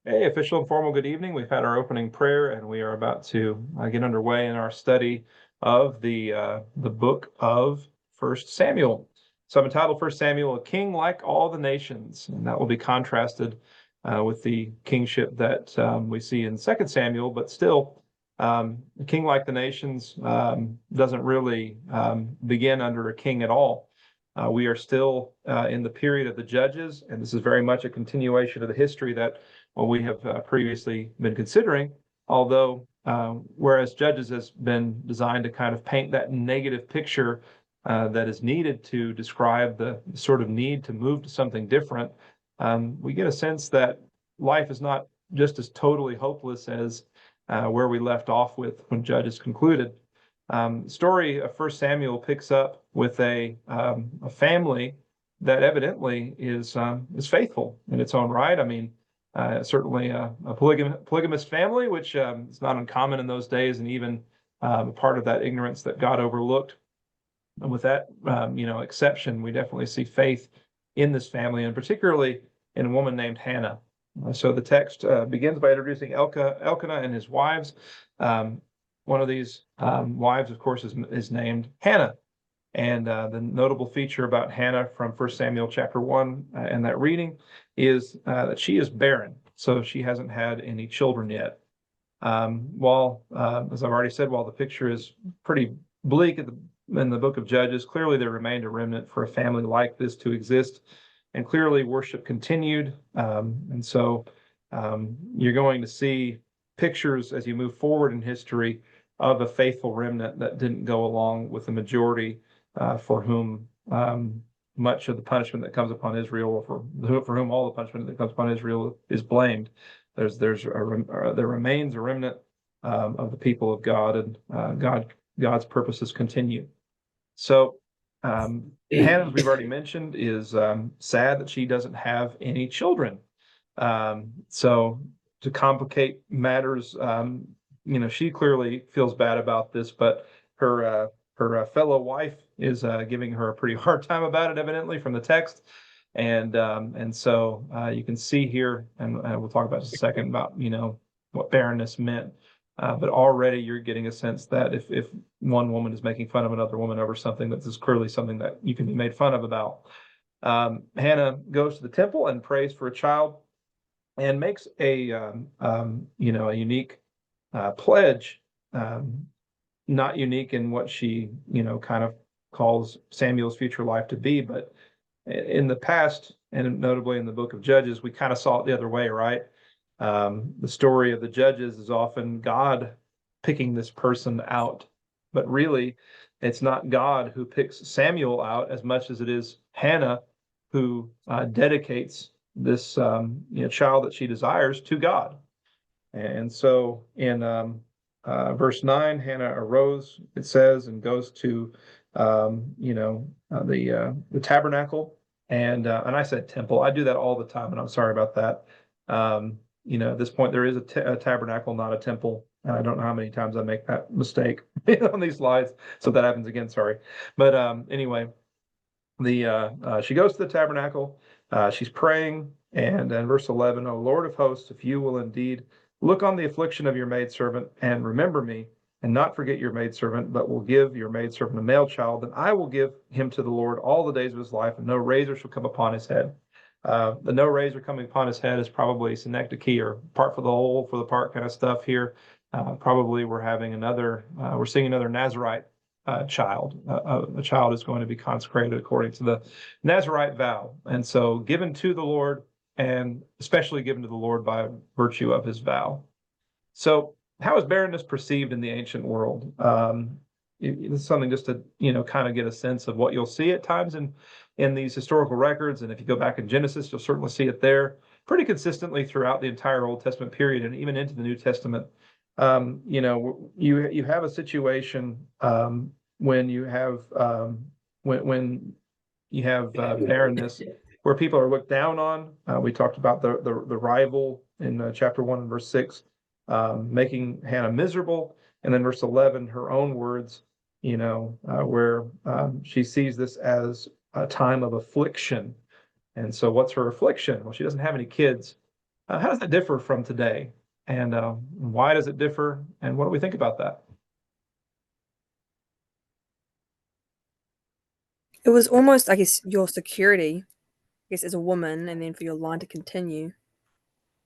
Hey, official and formal good evening. We've had our opening prayer and we are about to get underway in our study of the book of First Samuel. So I've entitled First Samuel, A King Like All the Nations, and that will be contrasted with the kingship that we see in Second Samuel, but still, a king like the nations doesn't really begin under a king at all. We are still in the period of the judges, and this is very much a continuation of the history that we have previously been considering, although whereas Judges has been designed to kind of paint that negative picture that is needed to describe the sort of need to move to something different, we get a sense that life is not just as totally hopeless as where we left off with when Judges concluded. The story of First Samuel picks up with a family that evidently is faithful in its own right. I mean, certainly a polygamous family, which is not uncommon in those days, and even part of that ignorance that God overlooked. And with that, exception, we definitely see faith in this family, and particularly in a woman named Hannah. So the text begins by introducing Elkanah and his wives. One of these wives, of course, is named Hannah. And the notable feature about Hannah from 1 Samuel chapter 1 and that reading is that she is barren. So she hasn't had any children yet. As I've already said, while the picture is pretty bleak in the book of Judges, clearly there remained a remnant for a family like this to exist. And clearly worship continued. And so you're going to see pictures as you move forward in history of a faithful remnant that didn't go along with the majority for whom much of the punishment that comes upon Israel, or for whom all the punishment that comes upon Israel is blamed. There remains a remnant of the people of God, and God's purposes continue. So Hannah, as we've already mentioned, is sad that she doesn't have any children. So to complicate matters, she clearly feels bad about this, but her fellow wife is giving her a pretty hard time about it, evidently, from the text. And so you can see here, and we'll talk about just a second about, what barrenness meant. But already you're getting a sense that if one woman is making fun of another woman over something, that this is clearly something that you can be made fun of about. Hannah goes to the temple and prays for a child and makes a unique pledge, not unique in what she, kind of calls Samuel's future life to be, but in the past, and notably in the book of Judges, we kind of saw it the other way, right? The story of the Judges is often God picking this person out, but really it's not God who picks Samuel out as much as it is Hannah who dedicates this child that she desires to God. And so in verse 9, Hannah arose, it says, and goes to the tabernacle, and I said temple. I do that all the time, and I'm sorry about that. At this point, there is a tabernacle, not a temple. I don't know how many times I make that mistake on these slides, so if that happens again, sorry. But anyway, she goes to the tabernacle. She's praying, and in verse 11, O Lord of hosts, if you will indeed look on the affliction of your maidservant and remember me, and not forget your maidservant, but will give your maidservant a male child, then I will give him to the Lord all the days of his life, and no razor shall come upon his head. The no razor coming upon his head is probably synecdoche, or part for the whole for the part kind of stuff here. Probably we're seeing another Nazarite child. A child is going to be consecrated according to the Nazarite vow, and so given to the Lord, and especially given to the Lord by virtue of his vow. So how is barrenness perceived in the ancient world? It's something just to kind of get a sense of what you'll see at times in these historical records, and if you go back in Genesis, you'll certainly see it there pretty consistently throughout the entire Old Testament period and even into the New Testament. You have a situation when you have barrenness where people are looked down on. We talked about the rival in chapter 1 and verse 6. Making Hannah miserable, and then verse 11, her own words, where she sees this as a time of affliction. And so what's her affliction? Well, she doesn't have any kids. How does that differ from today? And why does it differ? And what do we think about that? It was almost, I guess, your security, I guess, as a woman, and then for your line to continue.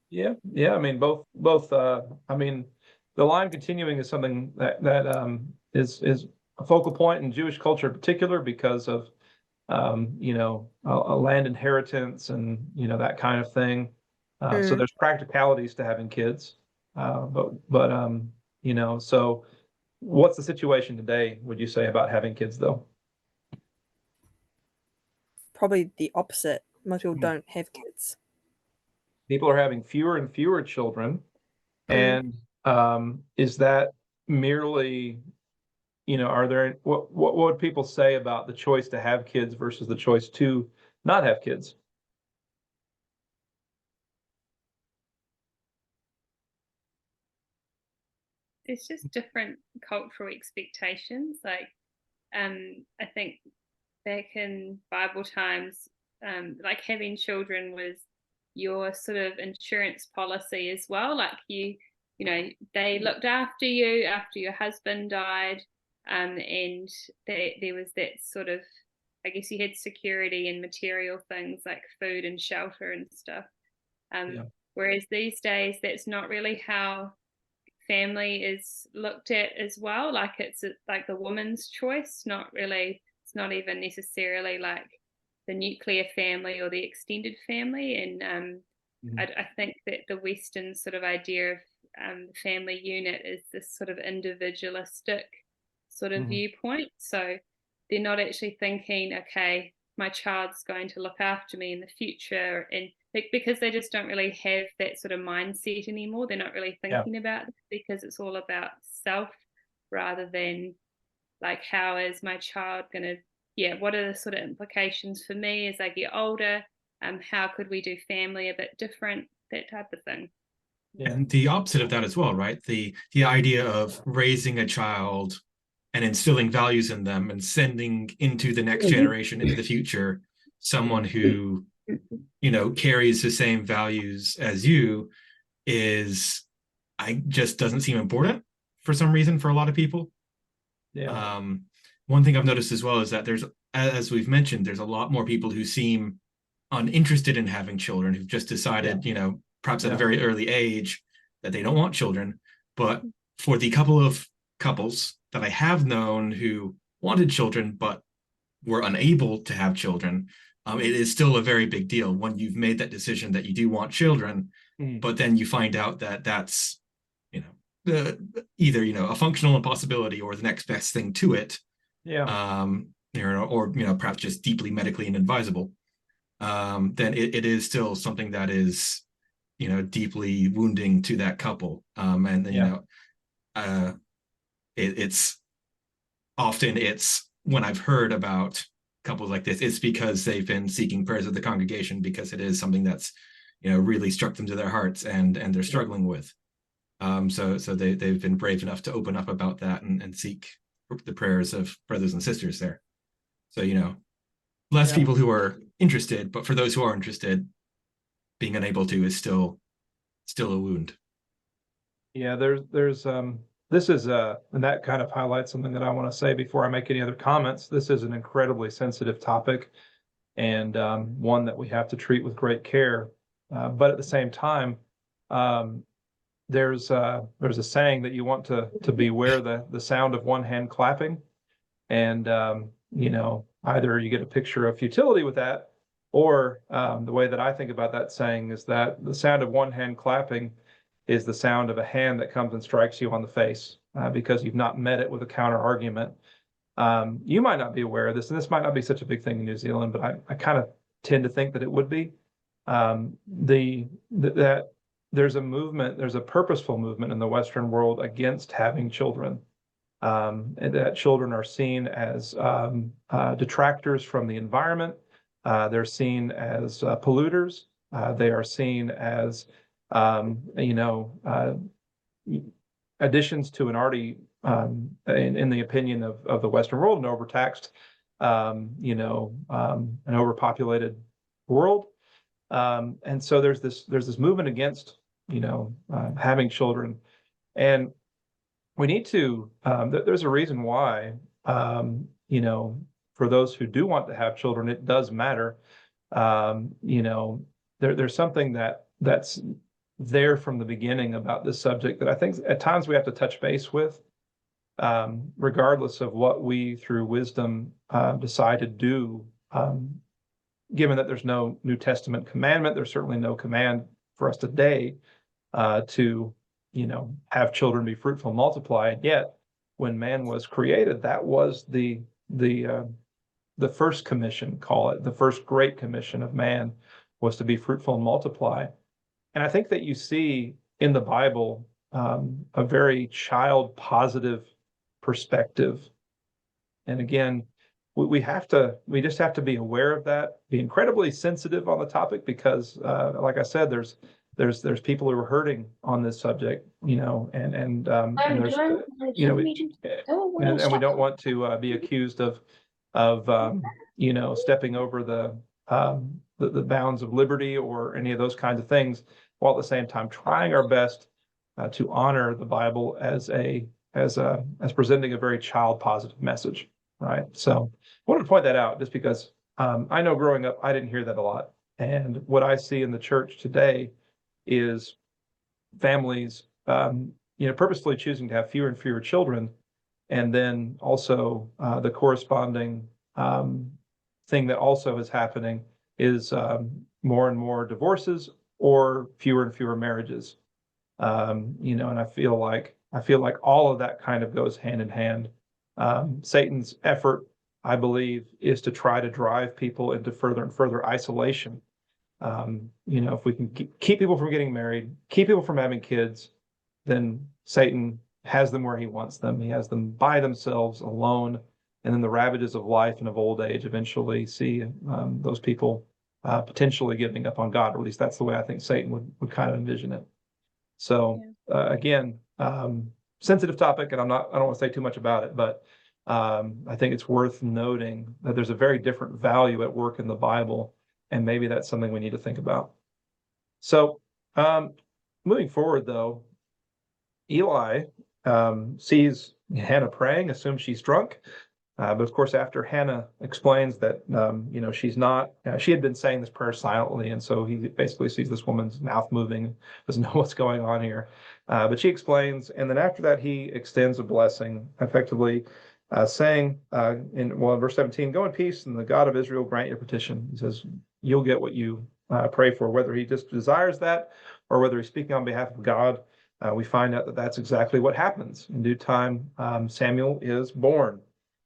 Yeah, yeah. I mean, both. I mean, the line continuing is something that is a focal point in Jewish culture in particular because of a land inheritance and that kind of thing. So Mm, there's practicalities to having kids, but so what's the situation today? Would you say about having kids though? probably the opposite. Most people Hmm. don't have kids. People are having fewer and fewer children, Mm. and is that merely are there what would people say about the choice to have kids versus the choice to not have kids? There's just different cultural expectations. I think back in Bible times, like having children was your sort of insurance policy as well. Like they looked after you after your husband died, and there was that sort of, I guess you had security in material things like food and shelter and stuff. Yeah. Whereas these days, that's not really how family is looked at as well. Like like the woman's choice, not really. It's not even necessarily like the nuclear family or the extended family. And Mhm. I think that the Western sort of idea of the family unit is this sort of individualistic sort of Mhm. viewpoint. So they're not actually thinking, okay, my child's going to look after me in the future, and because they just don't really have that sort of mindset anymore. They're not really Yeah. thinking about it because it's all about self rather than like, how is my child going to, yeah, what are the sort of implications for me as I get older? How could we do family a bit different? That type of thing. Yeah. And the opposite of that as well, right? The idea of raising a child and instilling values in them and sending into the next generation, into the future, someone who, carries the same values as you is, I just doesn't seem important for some reason for a lot of people. Yeah. Um, One thing I've noticed as well is that as we've mentioned, there's a lot more people who seem uninterested in having children, who've just Yeah. decided, perhaps at a Yeah. very early age that they don't want children. But for the couple of couples that I have known who wanted children but were unable to have children, it is still a very big deal when you've made that decision that you do want children, Mhm. but then you find out that that's, you know, either, a functional impossibility or the next best thing to it, Yeah. or perhaps just deeply medically inadvisable. Then it is still something that is, deeply wounding to that couple. And Yeah. uh, it's often it's when I've heard about couples like this, it's because they've been seeking prayers of the congregation because it is something that's, really struck them to their hearts and they're Yeah. struggling with. So they've been brave enough to open up about that and seek the prayers of brothers and sisters there. So, less Yeah. people who are interested, but for those who are interested, being unable to is still a wound. Yeah. There's this is and that kind of highlights something that I want to say before I make any other comments. This is an incredibly sensitive topic and one that we have to treat with great care. But at the same time, um, there's a saying that you want to beware the sound of one hand clapping. And either you get a picture of futility with that, or the way that I think about that saying is that the sound of one hand clapping is the sound of a hand that comes and strikes you on the face because you've not met it with a counter argument. You might not be aware of this, and this might not be such a big thing in New Zealand, but I kind of tend to think that it would be. That there's a movement, there's a purposeful movement in the Western world against having children, and that children are seen as detractors from the environment. They're seen as polluters. They are seen as, additions to an already, in the opinion of the Western world, an overtaxed, an overpopulated world. And so there's this movement against, having children. And we need to, there's a reason why, for those who do want to have children, it does matter. There's something that's there from the beginning about this subject that I think at times we have to touch base with, regardless of what we through wisdom decide to do. Given that there's no New Testament commandment, there's certainly no command for us today to have children, be fruitful, multiply. And yet, when man was created, that was the first commission, call it the first great commission of man, was to be fruitful and multiply. And I think that you see in the Bible a very child positive perspective. And again, we just have to be aware of that, be incredibly sensitive on the topic, because like I said, there's people who are hurting on this subject, and there's, and we don't want to be accused of stepping over the bounds of liberty or any of those kinds of things, while at the same time trying our best to honor the Bible as presenting a very child positive message, right? So I wanted to point that out just because I know growing up I didn't hear that a lot, and what I see in the church today is families purposefully choosing to have fewer and fewer children, and then also the corresponding thing that also is happening is more and more divorces or fewer and fewer marriages. And I feel like all of that kind of goes hand in hand. Satan's effort, I believe, is to try to drive people into further and further isolation. If we can keep people from getting married, keep people from having kids, then Satan has them where he wants them. He has them by themselves, alone, and then the ravages of life and of old age eventually see those people potentially giving up on God, or at least that's the way I think Satan would kind of envision it. So again, sensitive topic, and I don't want to say too much about it, but I think it's worth noting that there's a very different value at work in the Bible, and maybe that's something we need to think about. So moving forward, though, Eli sees Hannah praying, assumes she's drunk. But of course, after Hannah explains that, she's not, she had been saying this prayer silently. And so he basically sees this woman's mouth moving, doesn't know what's going on here. But she explains. And then after that, he extends a blessing, effectively saying in verse 17, "Go in peace, and the God of Israel grant your petition." He says, you'll get what you pray for, whether he just desires that or whether he's speaking on behalf of God. We find out that that's exactly what happens. In due time, Samuel is born.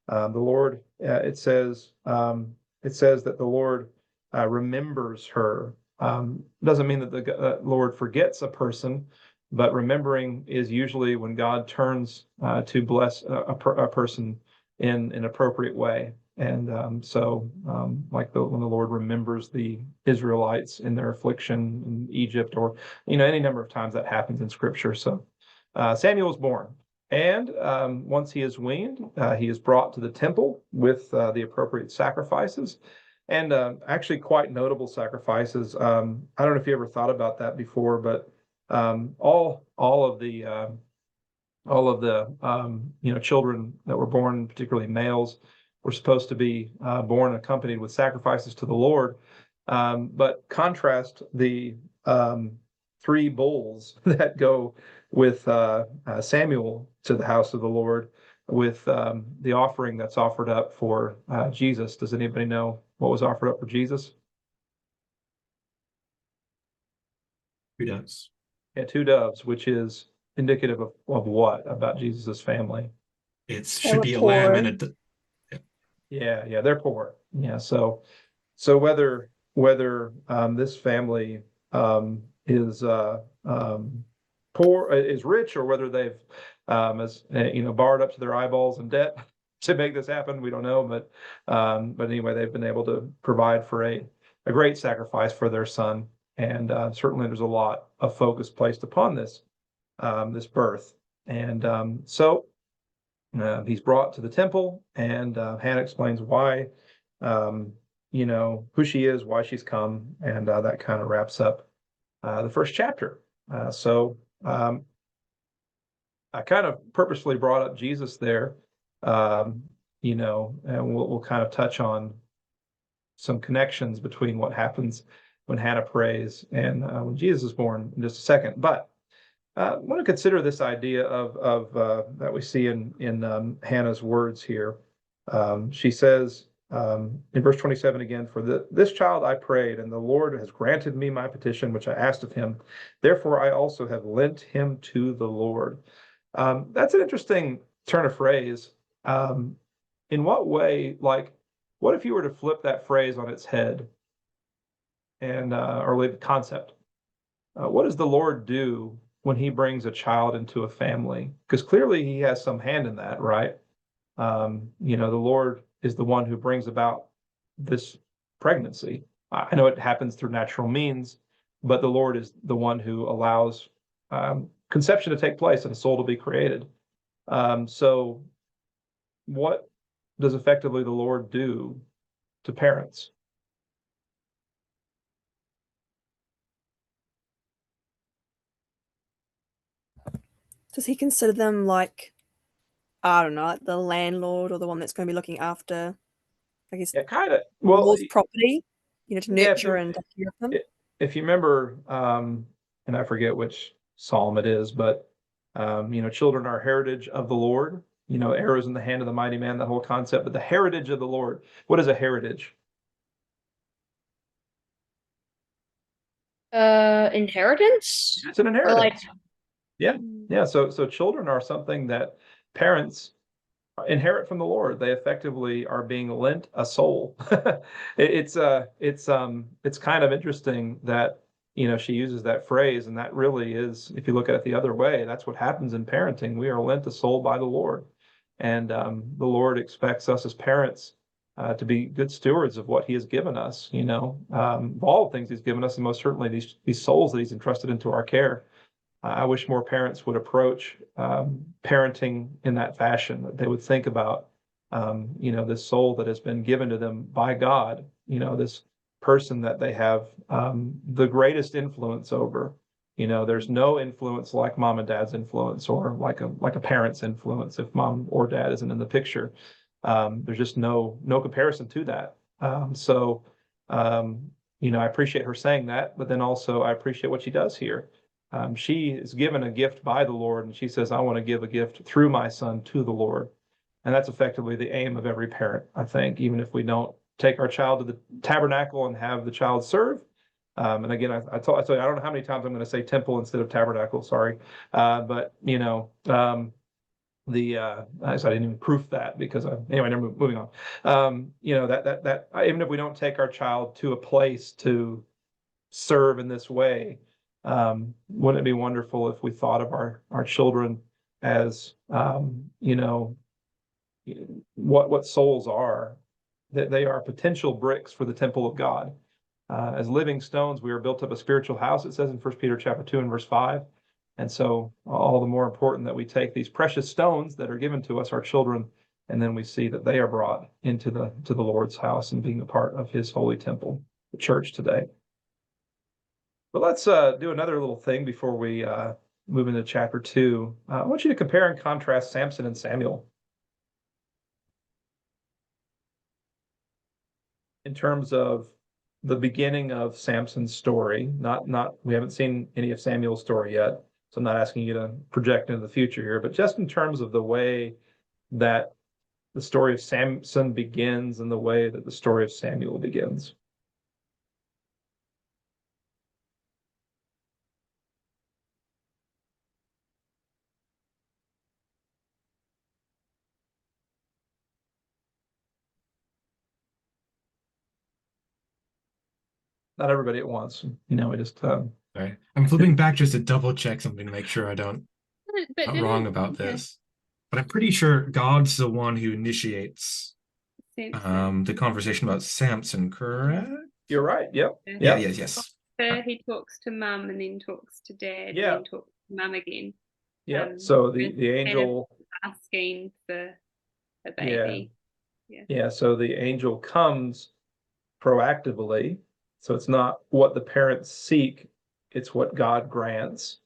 The Lord, it says that the Lord remembers her. Doesn't mean that the Lord forgets a person, but remembering is usually when God turns to bless a person in an appropriate way. And so when the Lord remembers the Israelites in their affliction in Egypt, or any number of times that happens in Scripture. So Samuel is born. And once he is weaned, he is brought to the temple with the appropriate sacrifices, and actually quite notable sacrifices. I don't know if you ever thought about that before, but all of the children that were born, particularly males, were supposed to be born accompanied with sacrifices to the Lord. But contrast the 3 bulls that go with Samuel to the house of the Lord with the offering that's offered up for Jesus. Does anybody know what was offered up for Jesus? 2 doves. Yeah, 2 doves, which is indicative of what about Jesus's family? It should be a lamb and a. Yeah, they're poor. Yeah, so whether this family is poor, is rich, or whether they've borrowed up to their eyeballs in debt to make this happen, we don't know. But anyway, they've been able to provide for a great sacrifice for their son, and certainly there's a lot of focus placed upon this birth. And so he's brought to the temple, and Hannah explains why who she is, why she's come, and that kind of wraps up the first chapter. So I kind of purposefully brought up Jesus there, and we'll kind of touch on some connections between what happens when Hannah prays and when Jesus is born in just a second. But I want to consider this idea of that we see in Hannah's words here. She says in verse 27 again, "For this child I prayed, and the Lord has granted me my petition, which I asked of him. Therefore I also have lent him to the Lord." That's an interesting turn of phrase. In what way, what if you were to flip that phrase on its head and or the concept? What does the Lord do when he brings a child into a family? Because clearly he has some hand in that, right? The Lord is the one who brings about this pregnancy. I know it happens through natural means, but the Lord is the one who allows conception to take place and a soul to be created. So what does effectively the Lord do to parents? Does he consider them like, I don't know, like the landlord or the one that's going to be looking after, I guess, Yeah, kind of. the Well, Lord's property, to yeah, if nurture you and take care of them? if you remember, and I forget which psalm it is, but children are heritage of the Lord. Arrows in the hand of the mighty man, that whole concept. But the heritage of the Lord. What is a heritage? Inheritance? It's an Or like, inheritance. Yeah. So children are something that parents inherit from the Lord. They effectively are being lent a soul. It's kind of interesting that she uses that phrase, and that really is, if you look at it the other way, that's what happens in parenting. We are lent a soul by the Lord, and the Lord expects us as parents to be good stewards of what He has given us. Of all the things He's given us, and most certainly these souls that He's entrusted into our care. I wish more parents would approach parenting in that fashion, that they would think about, this soul that has been given to them by God, this person that they have the greatest influence over. There's no influence like mom and dad's influence, or like a parent's influence if mom or dad isn't in the picture. There's just no comparison to that. I appreciate her saying that, but then also I appreciate what she does here. She is given a gift by the Lord, and she says, I want to give a gift through my son to the Lord. And that's effectively the aim of every parent, I think, even if we don't take our child to the tabernacle and have the child serve. And again, I told you, I don't know how many times I'm going to say temple instead of tabernacle, sorry. But, so I didn't even proof that because anyway, moving on. That even if we don't take our child to a place to serve in this way, wouldn't it be wonderful if we thought of our children as what souls are, that they are potential bricks for the temple of God. As living stones, we are built up a spiritual house, it says in 1 Peter chapter 2 and verse 5. And so all the more important that we take these precious stones that are given to us, our children, and then we see that they are brought into the Lord's house and being a part of His holy temple, the church today. But let's do another little thing before we move into chapter 2. I want you to compare and contrast Samson and Samuel in terms of the beginning of Samson's story. We haven't seen any of Samuel's story yet, so I'm not asking you to project into the future here, but just in terms of the way that the story of Samson begins and the way that the story of Samuel begins. Not everybody at once. We just Sorry. I'm flipping back just to double check something to make sure I don't But not didn't- wrong about yeah, this. But I'm pretty sure God's the one who initiates Samson. the conversation about Samson, correct? You're right. Yep. Yeah, yes. He talks to mum and then talks to dad Yeah. and then talks to mum again. Yep. So the and angel asking for a baby. Yeah. So the angel comes proactively. So it's not what the parents seek, it's what God grants.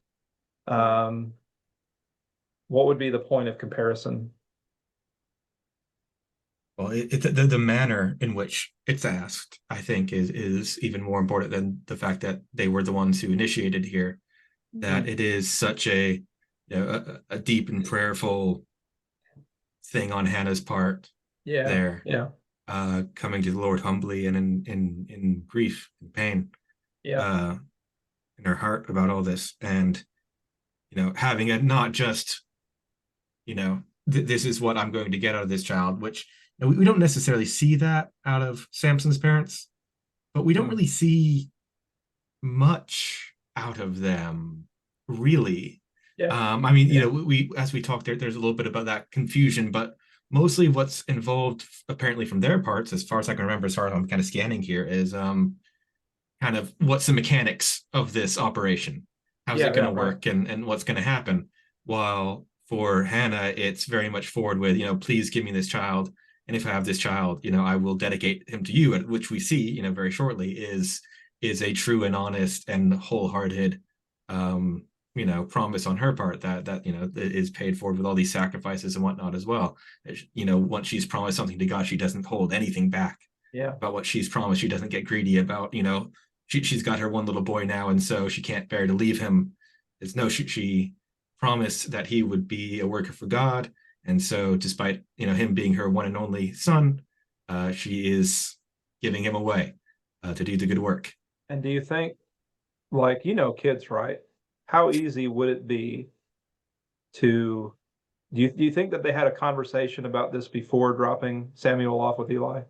What would be the point of comparison? Well, the manner in which it's asked, I think, is even more important than the fact that they were the ones who initiated here. That it is such a a deep and prayerful thing on Hannah's part. Yeah. There, Yeah. coming to the Lord humbly and in grief and pain. Yeah. In her heart about all this, and having it not just this is what I'm going to get out of this child, which we don't necessarily see that out of Samson's parents, but we don't really see much out of them, really. Yeah. I mean, we as we talked there's a little bit about that confusion, but mostly what's involved, apparently from their parts, as far as I can remember, as far as I'm kind of scanning here, is kind of what's the mechanics of this operation, how's it going to work, and what's going to happen. While for Hannah, it's very much forward with, please give me this child, and if I have this child, I will dedicate him to you, which we see, very shortly is a true and honest and wholehearted promise on her part that is paid forward with all these sacrifices and whatnot as well. Once she's promised something to God, she doesn't hold anything back about what she's promised. She doesn't get greedy about, she's got her one little boy now, and so she can't bear to leave him. It's no, she promised that he would be a worker for God, and so despite him being her one and only son, she is giving him away to do the good work. And do you think, kids, right? How easy would it be to do you think that they had a conversation about this before dropping Samuel off with Eli?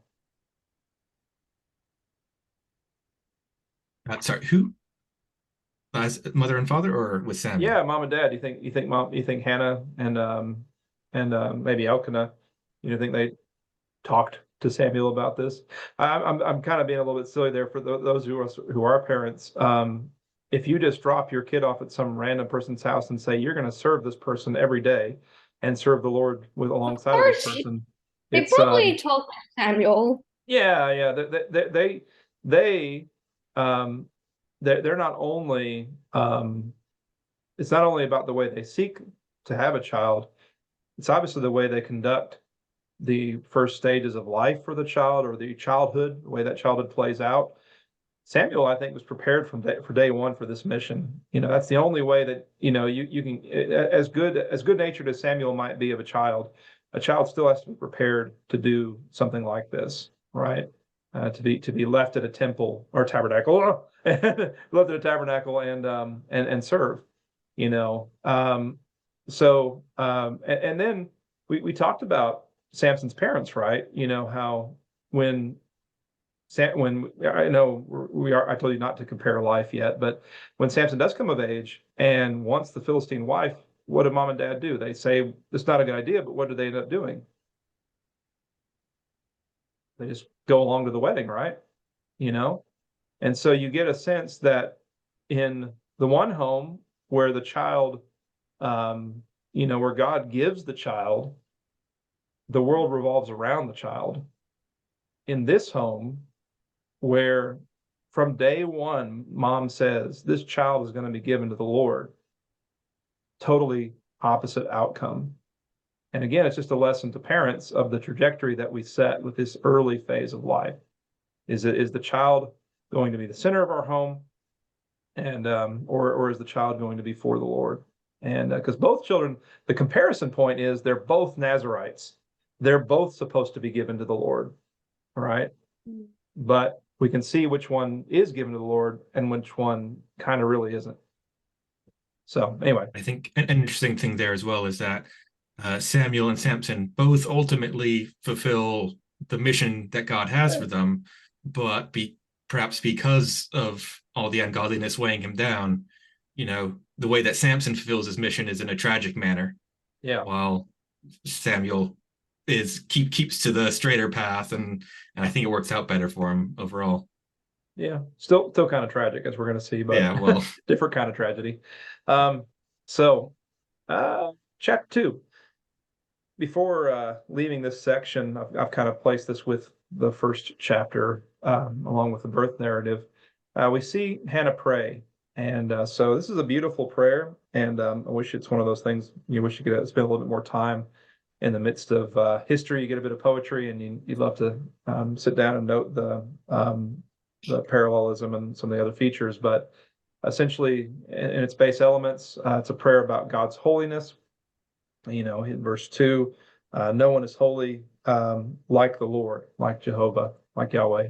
Sorry, who? As mother and father, or with Samuel? Yeah, mom and dad. You think Hannah and maybe Elkanah, think they talked to Samuel about this? I'm kind of being a little bit silly there for those who are parents. If you just drop your kid off at some random person's house and say you're going to serve this person every day and serve the Lord alongside of this person, they probably talked to Samuel. Yeah. They're not only it's not only about the way they seek to have a child, it's obviously the way they conduct the first stages of life for the child, or the childhood, the way that childhood plays out. Samuel, I think, was prepared for day one for this mission. That's the only way that you can, as good natured as Samuel might be of a child still has to be prepared to do something like this, right? To be left at a temple or tabernacle, left at a tabernacle and serve, and then we talked about Samson's parents, right? How when I know I told you not to compare life yet, but when Samson does come of age and wants the Philistine wife, what do mom and dad do? They say it's not a good idea, but what do they end up doing? They just go along to the wedding, right? And so you get a sense that in the one home where the child, where God gives the child, the world revolves around the child. In this home, where from day one, mom says, this child is going to be given to the Lord, totally opposite outcome. And again, it's just a lesson to parents of the trajectory that we set with this early phase of life. Is the child going to be the center of our home, and or is the child going to be for the Lord? And because both children, the comparison point is they're both Nazarites. They're both supposed to be given to the Lord, right? But we can see which one is given to the Lord and which one kind of really isn't. So anyway, I think an interesting thing there as well is that Samuel and Samson both ultimately fulfill the mission that God has for them, but perhaps because of all the ungodliness weighing him down, the way that Samson fulfills his mission is in a tragic manner. Yeah. While Samuel keeps to the straighter path, and I think it works out better for him overall. Yeah, still kind of tragic, as we're going to see, but yeah, well, different kind of tragedy. Chapter 2. Before leaving this section, I've kind of placed this with the first chapter. along with the birth narrative, we see Hannah pray. And so this is a beautiful prayer. And I wish it's one of those things you wish you could spend a little bit more time in the midst of history. You get a bit of poetry, and you'd love to sit down and note the parallelism and some of the other features. But essentially, in its base elements, it's a prayer about God's holiness. In verse 2, no one is holy like the Lord, like Jehovah, like Yahweh.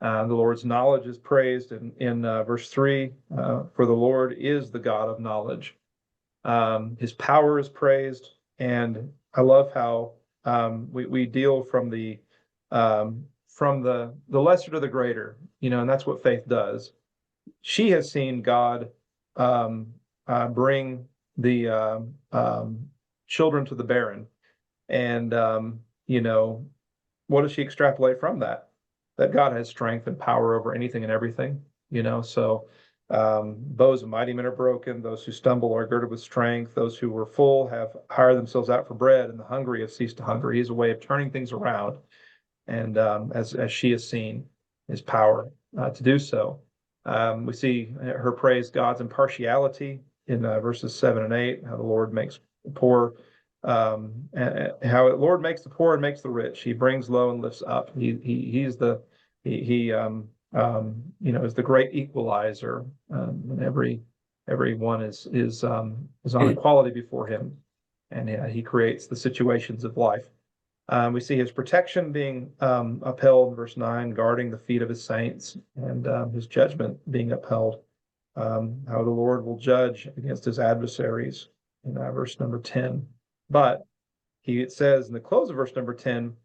The Lord's knowledge is praised in verse 3, for the Lord is the God of knowledge. His power is praised, and I love how we deal from the lesser to the greater, and that's what faith does. She has seen God bring the children to the barren, and what does she extrapolate from that? That God has strength and power over anything and everything, so bows of mighty men are broken, those who stumble are girded with strength, those who were full have hired themselves out for bread, and the hungry have ceased to hunger. He's a way of turning things around, and as she has seen his power to do so. We see her praise God's impartiality in verses 7 and 8, how the Lord makes the poor, and how the Lord makes the poor and makes the rich. He brings low and lifts up. He's the is the great equalizer, and everyone is on equality before him, and he creates the situations of life. We see his protection being upheld in verse 9, guarding the feet of his saints, and his judgment being upheld. How the Lord will judge against his adversaries in verse number 10. But it says in the close of verse number 10,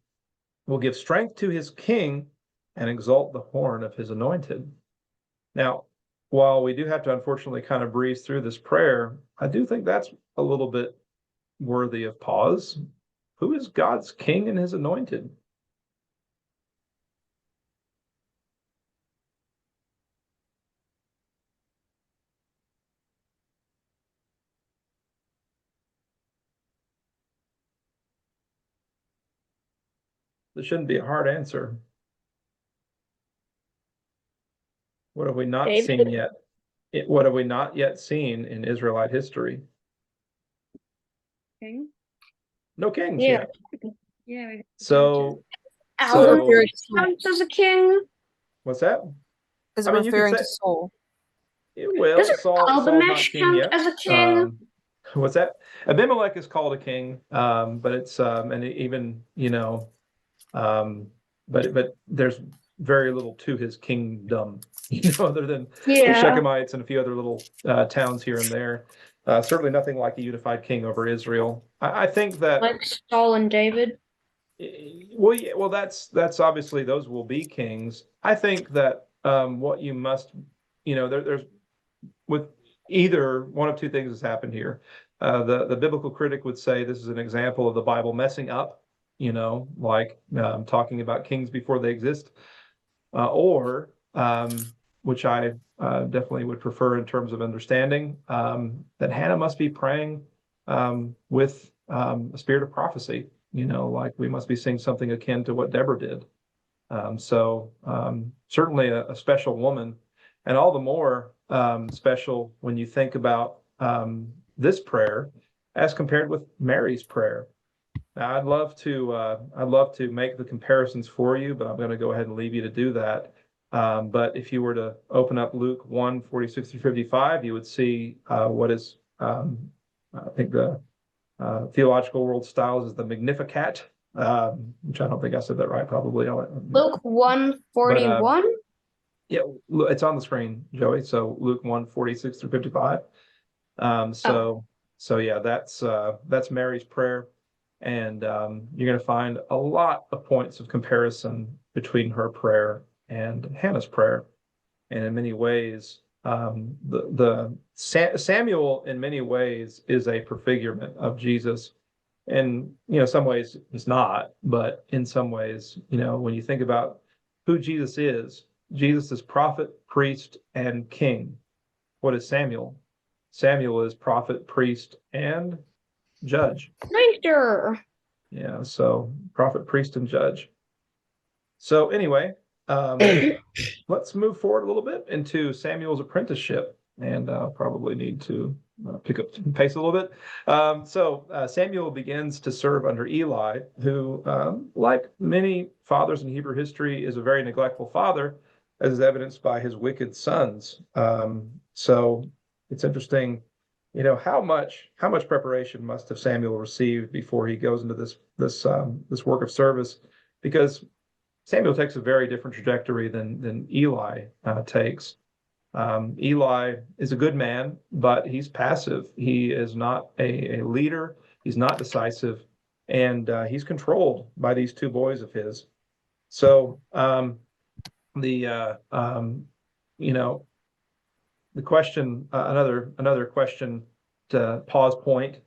will give strength to his king and exalt the horn of his anointed. Now, while we do have to unfortunately kind of breeze through this prayer, I do think that's a little bit worthy of pause. Who is God's king and his anointed? This shouldn't be a hard answer. What have we not David? seen yet? What have we not yet seen in Israelite history? King. No kings Yeah. yet. Yeah. So Alvin referring to Saul. counts as a king. what's that? Is I it mean, you could referring say- to Saul? Well, Doesn't Saul's not Albemesh king count yet. as a king? What's that? Abimelech is called a king, but it's and even but there's very little to his kingdom, other than the Yeah. Shechemites and a few other little towns here and there. Certainly nothing like a unified king over Israel. I think that Like Saul and David. well, that's obviously those will be kings. I think that what you must, there's with either one of two things has happened here. The biblical critic would say this is an example of the Bible messing up, like talking about kings before they exist, or which I definitely would prefer in terms of understanding, that Hannah must be praying with a spirit of prophecy, like we must be seeing something akin to what Deborah did. So certainly a special woman, and all the more special when you think about this prayer as compared with Mary's prayer. Now, I'd love to make the comparisons for you, but I'm going to go ahead and leave you to do that. But if you were to open up Luke 1:46 through 55, you would see what is, I think the theological world styles is the Magnificat, which I don't think I said that right, probably. Luke 1:41. Yeah, it's on the screen, Joey. So Luke 1:46 through 55. So yeah, that's Mary's prayer, and you're going to find a lot of points of comparison between her prayer and Hannah's prayer, and in many ways, Samuel in many ways is a prefigurement of Jesus. And some ways he's not, but in some ways, when you think about who Jesus is prophet, priest, and king. What is Samuel? Samuel is prophet, priest, and judge. Nicer. Yeah, so prophet, priest, and judge. So anyway, let's move forward a little bit into Samuel's apprenticeship, and I'll probably need to pick up the pace a little bit. Samuel begins to serve under Eli, who, like many fathers in Hebrew history, is a very neglectful father, as is evidenced by his wicked sons. So it's interesting, how much preparation must have Samuel received before he goes into this work of service, because Samuel takes a very different trajectory than Eli takes. Eli is a good man, but he's passive. He is not a leader. He's not decisive, and he's controlled by these two boys of his. So the question, another question to pause point.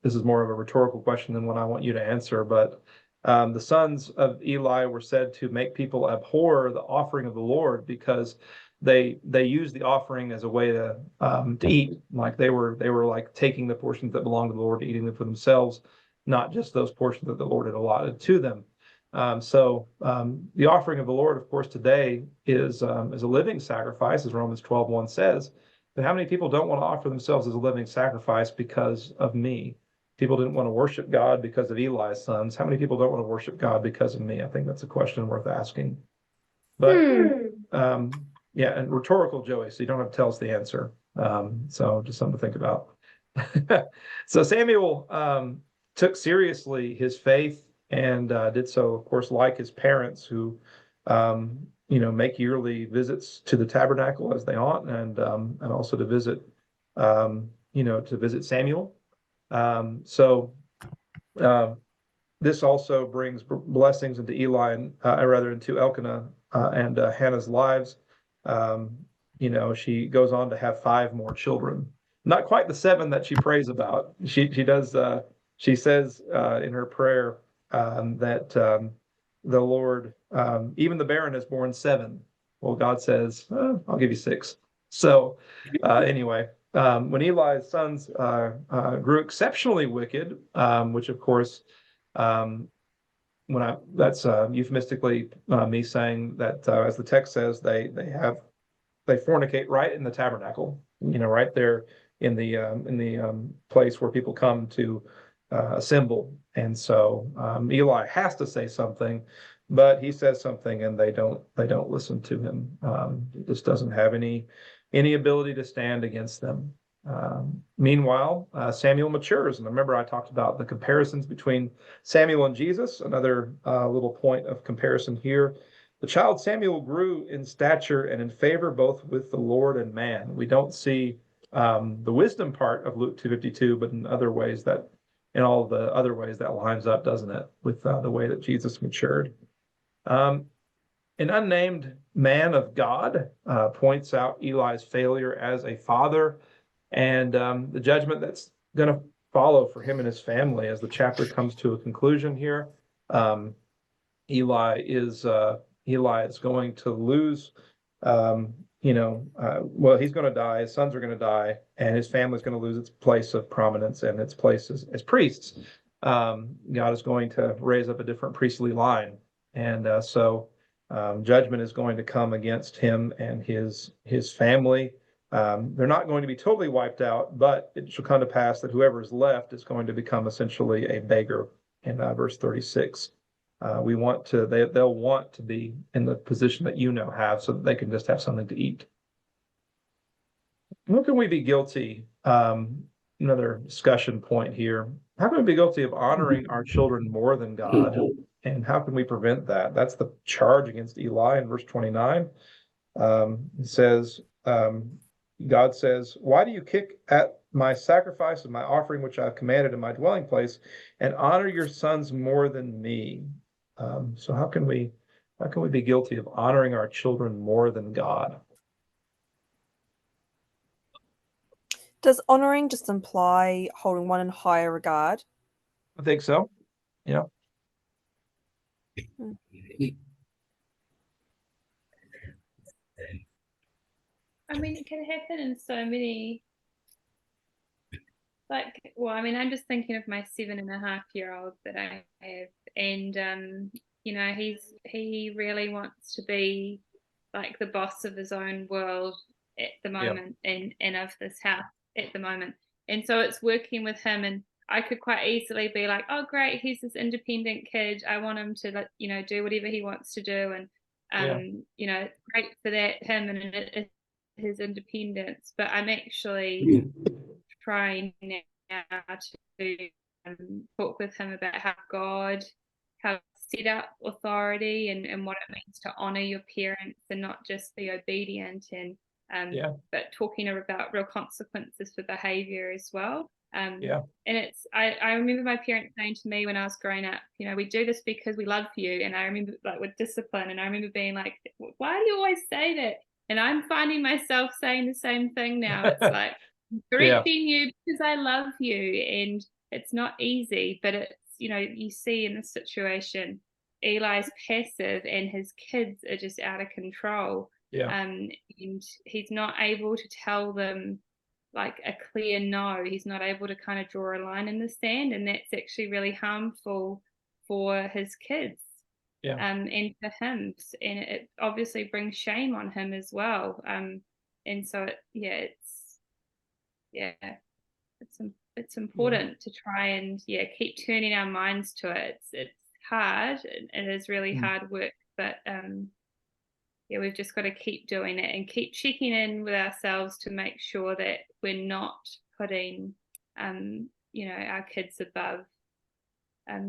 This is more of a rhetorical question than one I want you to answer, but the sons of Eli were said to make people abhor the offering of the Lord because they used the offering as a way to eat. Like they were like taking the portions that belonged to the Lord, eating them for themselves, not just those portions that the Lord had allotted to them. The offering of the Lord, of course, today is a living sacrifice, as Romans 12:1 says. But how many people don't want to offer themselves as a living sacrifice because of me? People didn't want to worship God because of Eli's sons. How many people don't want to worship God because of me? I think that's a question worth asking. But yeah, and rhetorical, Joey, so you don't have to tell us the answer. So just something to think about. So Samuel took seriously his faith and did so, of course, like his parents, who make yearly visits to the tabernacle as they ought, and also to visit Samuel. This also brings blessings into Eli and into Elkanah and Hannah's lives. She goes on to have 5 more children. Not quite the 7 that she prays about. She does. She says in her prayer that the Lord, even the barren, has borne 7. Well, God says, I'll give you 6. So anyway. When Eli's sons grew exceptionally wicked, which of course, that's euphemistically me saying that, as the text says, they fornicate right in the tabernacle, right there in the place where people come to assemble. And so Eli has to say something, but he says something and they don't listen to him. He just doesn't have any ability to stand against them. Meanwhile, Samuel matures. And remember, I talked about the comparisons between Samuel and Jesus. Another little point of comparison here. The child Samuel grew in stature and in favor both with the Lord and man. We don't see the wisdom part of Luke 2:52, but in all the other ways that lines up, doesn't it, with the way that Jesus matured. An unnamed man of God points out Eli's failure as a father and the judgment that's going to follow for him and his family as the chapter comes to a conclusion here. Eli is going to lose, he's going to die, his sons are going to die, and his family's going to lose its place of prominence and its place as priests. God is going to raise up a different priestly line. And judgment is going to come against him and his family. They're not going to be totally wiped out, but it shall come to pass that whoever is left is going to become essentially a beggar in verse 36. They'll want to be in the position that have so that they can just have something to eat. How can we be guilty? Another discussion point here. How can we be guilty of honoring our children more than God? And how can we prevent that? That's the charge against Eli in verse 29. It says, God says, "Why do you kick at my sacrifice and my offering, which I've commanded in my dwelling place, and honor your sons more than me?" So how can we be guilty of honoring our children more than God? Does honoring just imply holding one in higher regard? I think so. Yeah. I mean, it can happen in so many. I'm just thinking of my 7.5-year-old that I have, and you know, he really wants to be like the boss of his own world at the moment, and of this house at the moment. And so it's working with him, and I could quite easily be like, oh great, he's this independent kid, I want him to, you know, do whatever he wants to do, and you know, it's great for that him and his independence. But I'm actually trying now to talk with him about how set up authority and what it means to honor your parents and not just be obedient, and but talking about real consequences for behavior as well. And it's I remember my parents saying to me when I was growing up, you know, we do this because we love you. And I remember, like, with discipline, and I remember being like, why do you always say that? And I'm finding myself saying the same thing now. It's like, correcting you because I love you, and it's not easy, but it's, you know, you see in this situation, Eli's passive and his kids are just out of control. And he's not able to tell them like a clear no. He's not able to kind of draw a line in the sand, and that's actually really harmful for his kids. And for him, and it obviously brings shame on him as well. And so it's important to try and keep turning our minds to it. It's hard, and it is really hard work, but we've just got to keep doing it and keep checking in with ourselves to make sure that we're not putting our kids above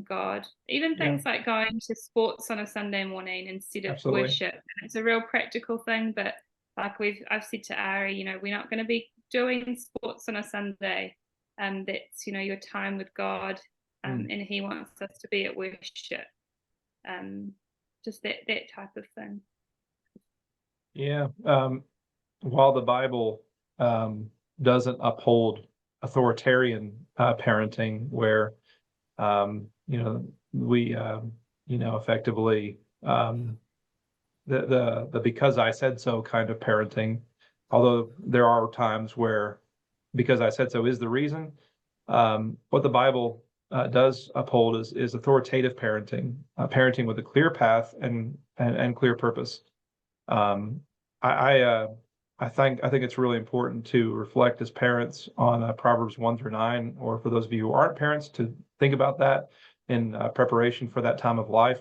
God. Even things like going to sports on a Sunday morning instead of worship. It's a real practical thing, but like I've said to Ari, you know, we're not going to be doing sports on a Sunday. That's, you know, your time with God, and he wants us to be at worship. Just that type of thing. While the Bible doesn't uphold authoritarian parenting, where we effectively the because I said so kind of parenting, although there are times where because I said so is the reason. What the Bible does uphold is authoritative parenting, parenting with a clear path and clear purpose. I think it's really important to reflect as parents on Proverbs 1-9, or for those of you who aren't parents, to think about that in preparation for that time of life.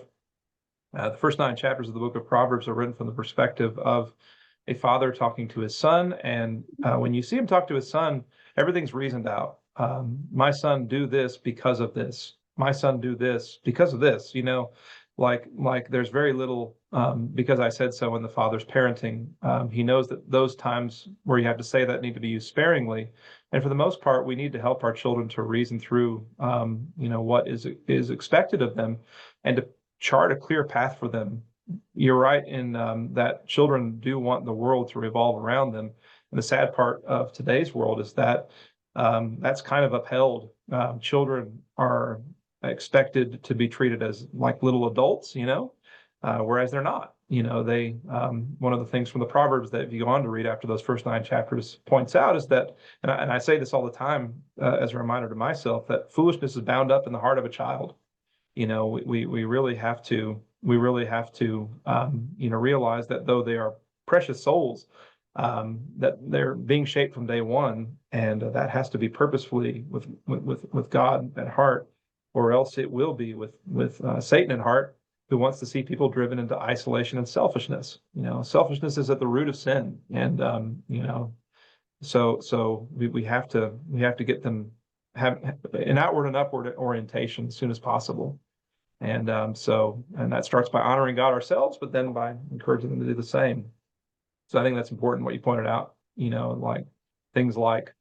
The first 9 chapters of the book of Proverbs are written from the perspective of a father talking to his son, and when you see him talk to his son, everything's reasoned out. My son, do this because of this. My son, do this because of this. You know, like there's very little because I said so in the father's parenting. He knows that those times where you have to say that need to be used sparingly, and for the most part, we need to help our children to reason through, what is expected of them, and to chart a clear path for them. You're right in that children do want the world to revolve around them. And the sad part of today's world is that that's kind of upheld. Children are expected to be treated as like little adults, whereas they're not. They one of the things from the Proverbs that if you go on to read after those first 9 chapters points out is that, and I say this all the time as a reminder to myself, that foolishness is bound up in the heart of a child. We really have to realize that though they are precious souls, that they're being shaped from day one, and that has to be purposefully with God at heart, or else it will be with Satan at heart, who wants to see people driven into isolation and selfishness. Selfishness is at the root of sin, and so we have to get them have an outward and upward orientation as soon as possible. And that starts by honoring God ourselves, but then by encouraging them to do the same. So I think that's important what you pointed out, like things like,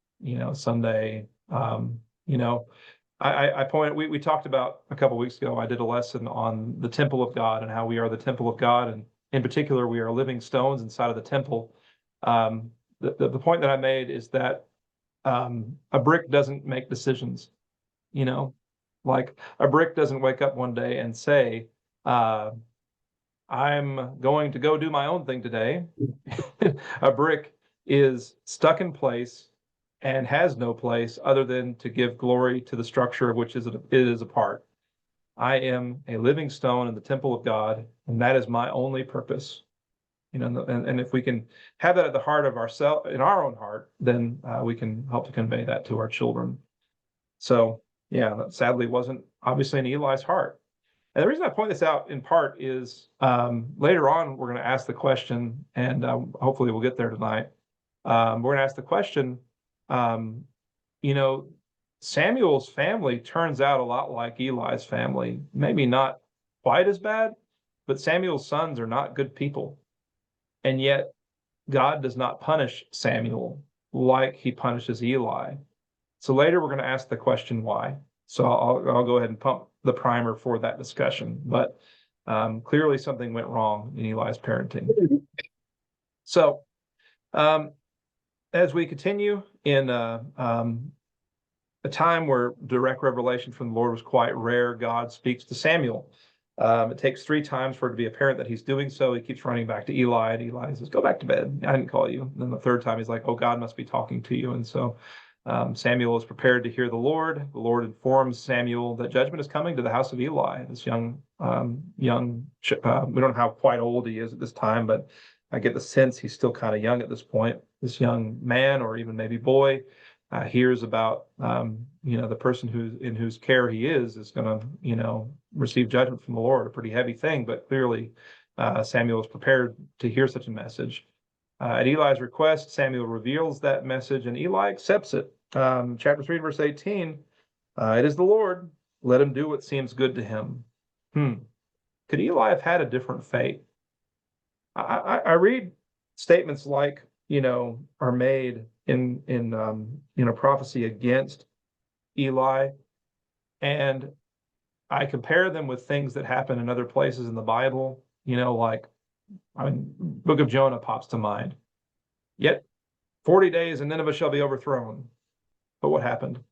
Sunday, I pointed, we talked about a couple of weeks ago, I did a lesson on the temple of God and how we are the temple of God. And in particular, we are living stones inside of the temple. The point that I made is that a brick doesn't make decisions, like a brick doesn't wake up one day and say, I'm going to go do my own thing today. A brick is stuck in place and has no place other than to give glory to the structure of which it is a part. I am a living stone in the temple of God, and that is my only purpose. And if we can have that at the heart of ourselves, in our own heart, then we can help to convey that to our children. So, yeah, that sadly wasn't obviously in Eli's heart. And the reason I point this out in part is later on, we're going to ask the question, and hopefully we'll get there tonight. We're going to ask the question, Samuel's family turns out a lot like Eli's family. Maybe not quite as bad, but Samuel's sons are not good people. And yet God does not punish Samuel like he punishes Eli. So later we're going to ask the question why. So I'll go ahead and pump the primer for that discussion. But clearly something went wrong in Eli's parenting. So as we continue in a time where direct revelation from the Lord was quite rare, God speaks to Samuel. It takes 3 times for it to be apparent that he's doing so. He keeps running back to Eli, and Eli says, "Go back to bed. I didn't call you." And then the 3rd time, he's like, "Oh, God must be talking to you." And so Samuel is prepared to hear the Lord. The Lord informs Samuel that judgment is coming to the house of Eli. This we don't know how quite old he is at this time, but I get the sense he's still kind of young at this point. This young man, or even maybe boy, hears about the person in whose care he is going to receive judgment from the Lord, a pretty heavy thing. But clearly Samuel is prepared to hear such a message. At Eli's request, Samuel reveals that message, and Eli accepts it. Chapter 3, verse 18, it is the Lord. Let him do what seems good to him. Could Eli have had a different fate? I read statements like, are made in prophecy against Eli, and I compare them with things that happen in other places in the Bible. Book of Jonah pops to mind. Yet 40 days and Nineveh shall be overthrown. But what happened?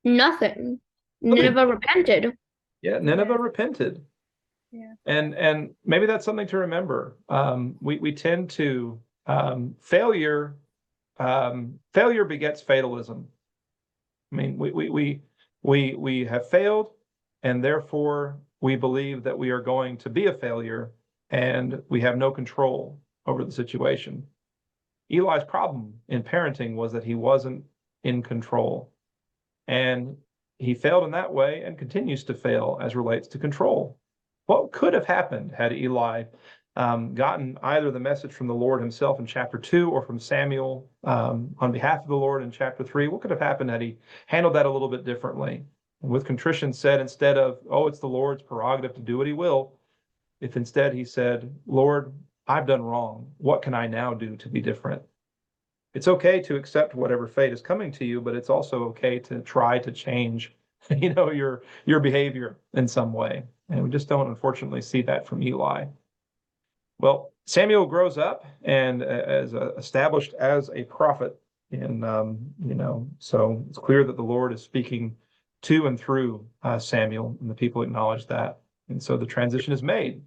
Nothing. Nineveh repented. Yeah, Nineveh repented. Yeah. And maybe that's something to remember. We tend to failure begets fatalism. I mean, we have failed, and therefore we believe that we are going to be a failure, and we have no control over the situation. Eli's problem in parenting was that he wasn't in control, and he failed in that way and continues to fail as relates to control. What could have happened had Eli gotten either the message from the Lord himself in chapter 2 or from Samuel on behalf of the Lord in chapter 3? What could have happened had he handled that a little bit differently? And with contrition said, instead of, "Oh, it's the Lord's prerogative to do what he will," if instead he said, "Lord, I've done wrong. What can I now do to be different?" It's okay to accept whatever fate is coming to you, but it's also okay to try to change, your behavior in some way. And we just don't, unfortunately, see that from Eli. Well, Samuel grows up and as established as a prophet, and so it's clear that the Lord is speaking to and through Samuel, and the people acknowledge that, and so the transition is made.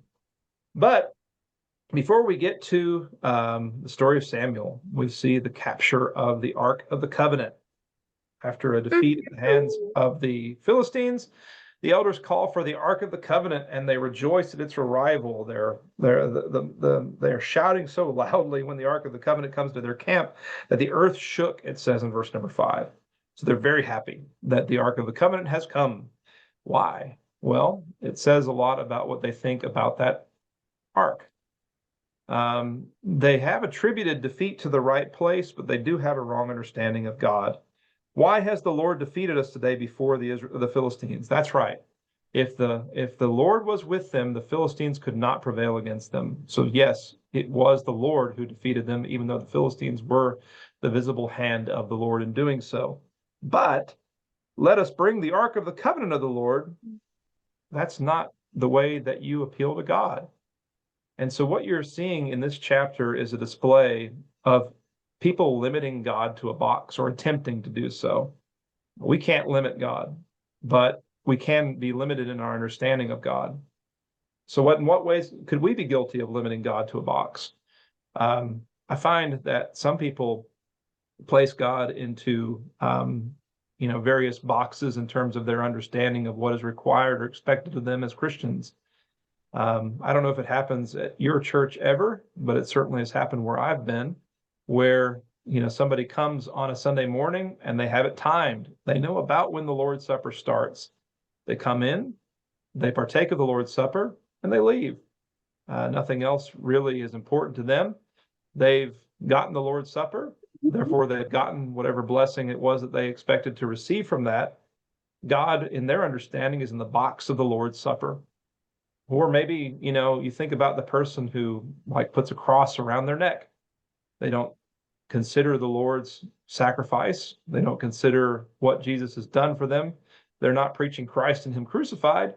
But before we get to the story of Samuel, we see the capture of the Ark of the Covenant. After a defeat at the hands of the Philistines, the elders call for the Ark of the Covenant, and they rejoice at its arrival. They're shouting so loudly when the Ark of the Covenant comes to their camp that the earth shook, it says in verse number 5. So they're very happy that the Ark of the Covenant has come. Why? Well, it says a lot about what they think about that Ark. They have attributed defeat to the right place, but they do have a wrong understanding of God. Why has the Lord defeated us today before the Philistines? That's right. If the Lord was with them, the Philistines could not prevail against them. So yes, it was the Lord who defeated them, even though the Philistines were the visible hand of the Lord in doing so. But let us bring the Ark of the Covenant of the Lord. That's not the way that you appeal to God. And so what you're seeing in this chapter is a display of people limiting God to a box or attempting to do so. We can't limit God, but we can be limited in our understanding of God. So in what ways could we be guilty of limiting God to a box? I find that some people place God into, various boxes in terms of their understanding of what is required or expected of them as Christians. I don't know if it happens at your church ever, but it certainly has happened where I've been, where, somebody comes on a Sunday morning and they have it timed. They know about when the Lord's Supper starts. They come in, they partake of the Lord's Supper, and they leave. Nothing else really is important to them. They've gotten the Lord's Supper, therefore they've gotten whatever blessing it was that they expected to receive from that. God, in their understanding, is in the box of the Lord's Supper. Or maybe, you think about the person who puts a cross around their neck. They don't consider the Lord's sacrifice. They don't consider what Jesus has done for them. They're not preaching Christ and him crucified,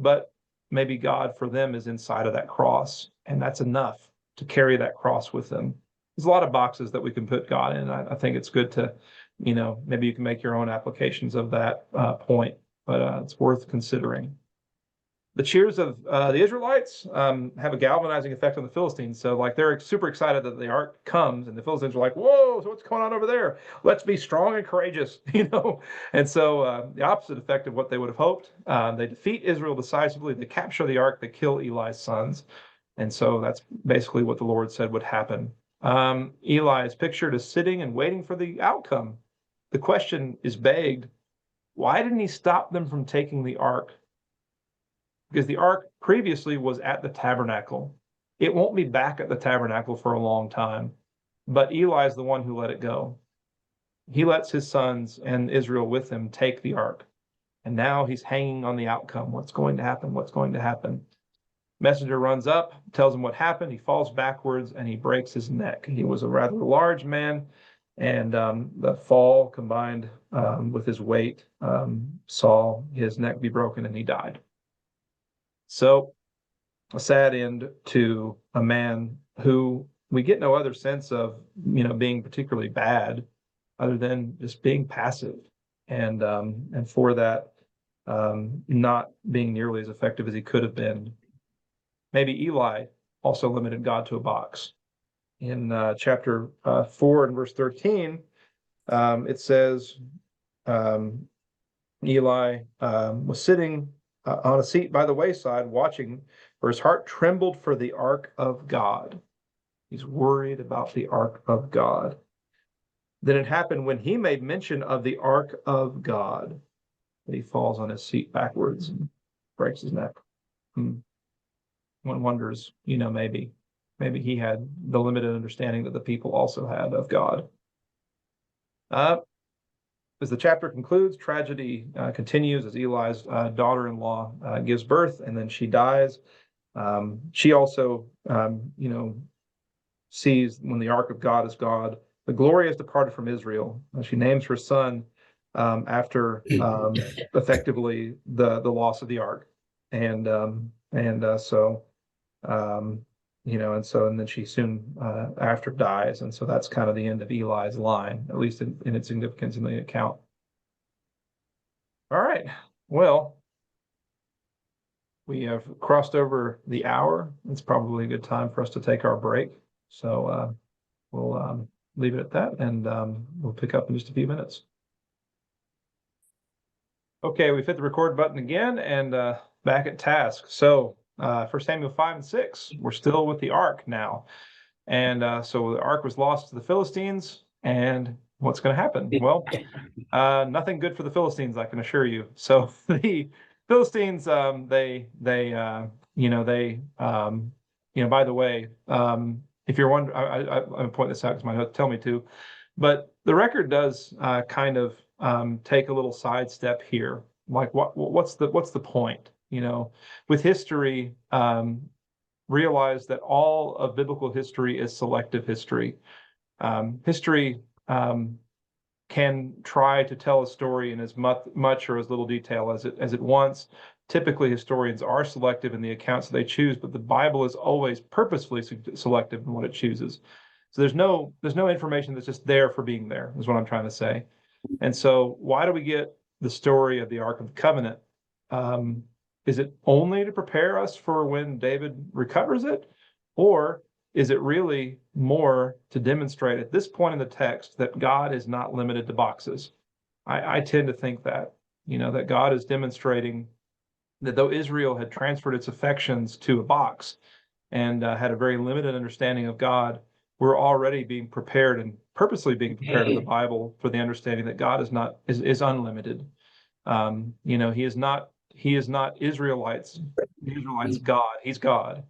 but maybe God for them is inside of that cross, and that's enough to carry that cross with them. There's a lot of boxes that we can put God in. I think it's good to, maybe you can make your own applications of that point, but it's worth considering. The cheers of the Israelites have a galvanizing effect on the Philistines. So they're super excited that the ark comes, and the Philistines are like, whoa, so what's going on over there? Let's be strong and courageous, And so the opposite effect of what they would have hoped. They defeat Israel decisively. They capture the ark. They kill Eli's sons. And so that's basically what the Lord said would happen. Eli is pictured as sitting and waiting for the outcome. The question is begged, why didn't he stop them from taking the ark? Because the ark previously was at the tabernacle. It won't be back at the tabernacle for a long time, but Eli is the one who let it go. He lets his sons and Israel with him take the ark, and now he's hanging on the outcome. What's going to happen? What's going to happen? Messenger runs up, tells him what happened. He falls backwards and he breaks his neck. He was a rather large man, and the fall combined with his weight saw his neck be broken, and he died. So a sad end to a man who we get no other sense of, being particularly bad other than just being passive, and for that not being nearly as effective as he could have been. Maybe Eli also limited God to a box. In chapter 4 and verse 13, it says Eli was sitting on a seat by the wayside watching, for his heart trembled for the ark of God. He's worried about the ark of God. Then it happened when he made mention of the ark of God that he falls on his seat backwards and breaks his neck. One wonders, maybe he had the limited understanding that the people also had of God. As the chapter concludes, tragedy continues as Eli's daughter-in-law gives birth, and then she dies. She also, sees when the ark of God is God. The glory has departed from Israel. She names her son after effectively the loss of the ark, and then she soon after dies, and so that's kind of the end of Eli's line, at least in its significance in the account. All right, well, we have crossed over the hour. It's probably a good time for us to take our break, so we'll leave it at that, and we'll pick up in just a few minutes. Okay, we've hit the record button again, and back at task. So 1 Samuel 5 and 6, we're still with the ark now. And so the ark was lost to the Philistines, and what's going to happen? Well, nothing good for the Philistines, I can assure you. So the Philistines, by the way, if you're wondering, I point this out because my notes tell me to, but the record does kind of take a little sidestep here. Like, what's the point? With history, realize that all of biblical history is selective history. History can try to tell a story in as much or as little detail as it wants. Typically, historians are selective in the accounts that they choose, but the Bible is always purposefully selective in what it chooses. So there's no information that's just there for being there, is what I'm trying to say. And so why do we get the story of the Ark of the Covenant? Is it only to prepare us for when David recovers it? Or is it really more to demonstrate at this point in the text that God is not limited to boxes? I tend to think that, that God is demonstrating that though Israel had transferred its affections to a box and had a very limited understanding of God, we're already being prepared and purposely being prepared in the Bible for the understanding that God is unlimited. He is not Israelites God. He's God.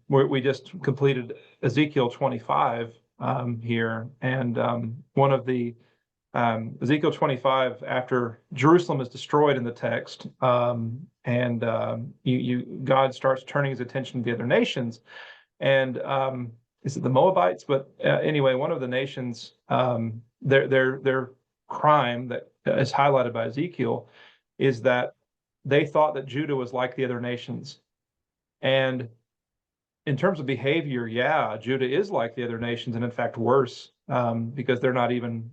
We just completed Ezekiel 25 here, and one of the Ezekiel 25, after Jerusalem is destroyed in the text, and God starts turning his attention to the other nations, and is it the Moabites? But anyway, one of the nations, their crime that is highlighted by Ezekiel is that they thought that Judah was like the other nations. And in terms of behavior, yeah, Judah is like the other nations, and in fact worse, because they're not even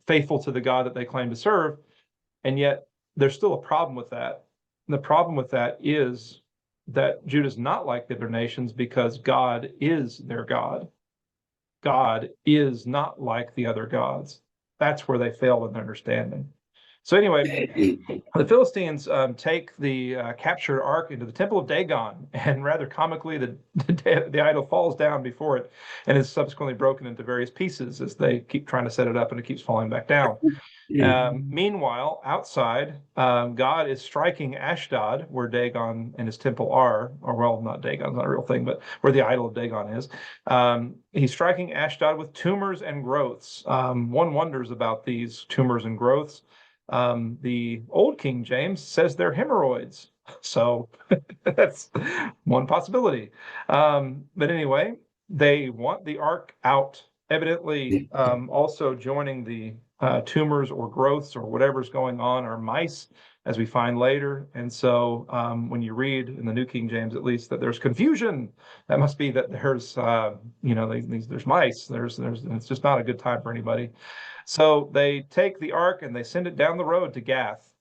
faithful to the God that they claim to serve. And yet there's still a problem with that. And the problem with that is that Judah's not like the other nations because God is their God. God is not like the other gods. That's where they fail in understanding. So anyway, the Philistines take the captured ark into the temple of Dagon, and rather comically, the idol falls down before it and is subsequently broken into various pieces as they keep trying to set it up, and it keeps falling back down. Meanwhile, outside, God is striking Ashdod, where Dagon and his temple are, or well, not Dagon's not a real thing, but where the idol of Dagon is. He's striking Ashdod with tumors and growths. One wonders about these tumors and growths. The old King James says they're hemorrhoids. So that's one possibility. But anyway, they want the ark out. Evidently, also joining the tumors or growths or whatever's going on are mice, as we find later. And so when you read in the New King James, at least, that there's confusion, that must be that there's, there's mice. It's just not a good time for anybody. So they take the ark and they send it down the road to Gath.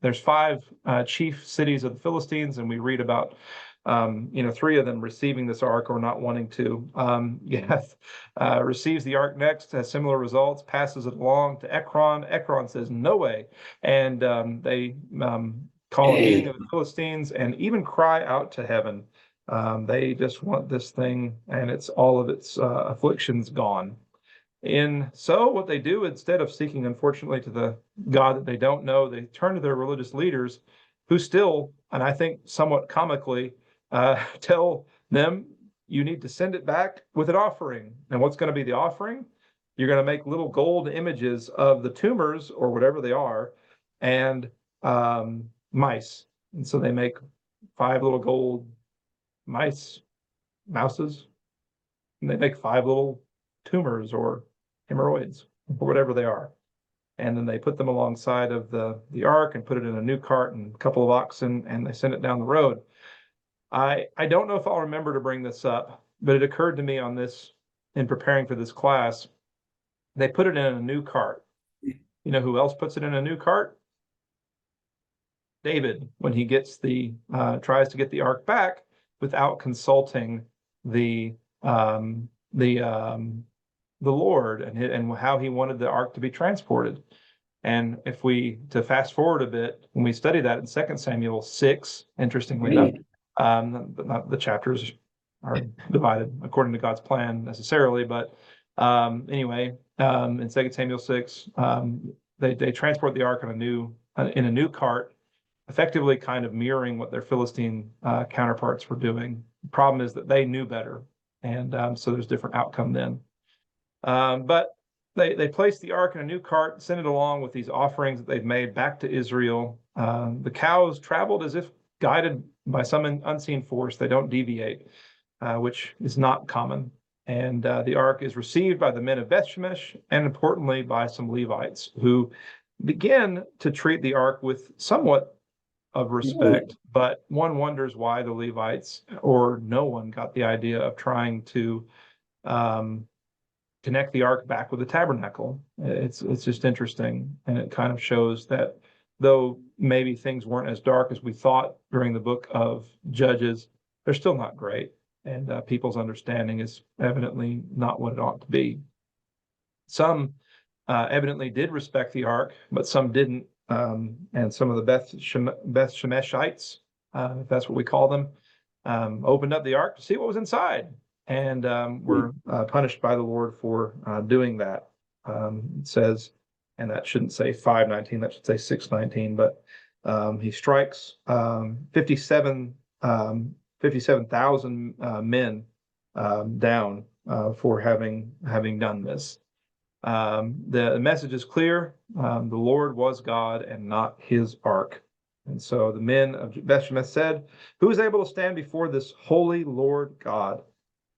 There's 5 chief cities of the Philistines, and we read about 3 of them receiving this ark or not wanting to. Gath receives the ark next, has similar results, passes it along to Ekron. Ekron says no way, and they call a meeting of the Philistines and even cry out to heaven. They just want this thing and all of its afflictions gone. And so what they do, instead of seeking, unfortunately, to the God that they don't know, they turn to their religious leaders who still, and I think somewhat comically, tell them, you need to send it back with an offering. And what's going to be the offering? You're going to make little gold images of the tumors or whatever they are and mice. And so they make 5 little gold mouses, and they make 5 little tumors or hemorrhoids or whatever they are, and then they put them alongside of the ark and put it in a new cart and a couple of oxen, and they send it down the road. I don't know if I'll remember to bring this up, but it occurred to me on this in preparing for this class. They put it in a new cart. You know who else puts it in a new cart? David, when he gets tries to get the ark back without consulting the Lord and how he wanted the ark to be transported. And if to fast forward a bit, when we study that in 2 Samuel 6, interestingly enough, not the chapters are divided according to God's plan necessarily, but anyway, in 2 Samuel 6, they transport the ark in a new cart, effectively kind of mirroring what their Philistine counterparts were doing. The problem is that they knew better, and so there's different outcome then. But they place the ark in a new cart, send it along with these offerings that they've made back to Israel. The cows traveled as if guided by some unseen force. They don't deviate, which is not common. And the ark is received by the men of Beth-Shemesh, and importantly by some Levites who begin to treat the ark with somewhat of respect, but one wonders why the Levites or no one got the idea of trying to connect the ark back with the tabernacle. It's just interesting, and it kind of shows that though maybe things weren't as dark as we thought during the book of Judges, they're still not great. And people's understanding is evidently not what it ought to be. Some evidently did respect the ark, but some didn't. And some of the Beth Shemeshites, if that's what we call them, opened up the ark to see what was inside, and were punished by the Lord for doing that. It says, and that shouldn't say 5:19, that should say 6:19, but he strikes 57,000 men down for having done this. The message is clear. The Lord was God and not his ark. And so the men of Beth Shemesh said, "Who is able to stand before this holy Lord God?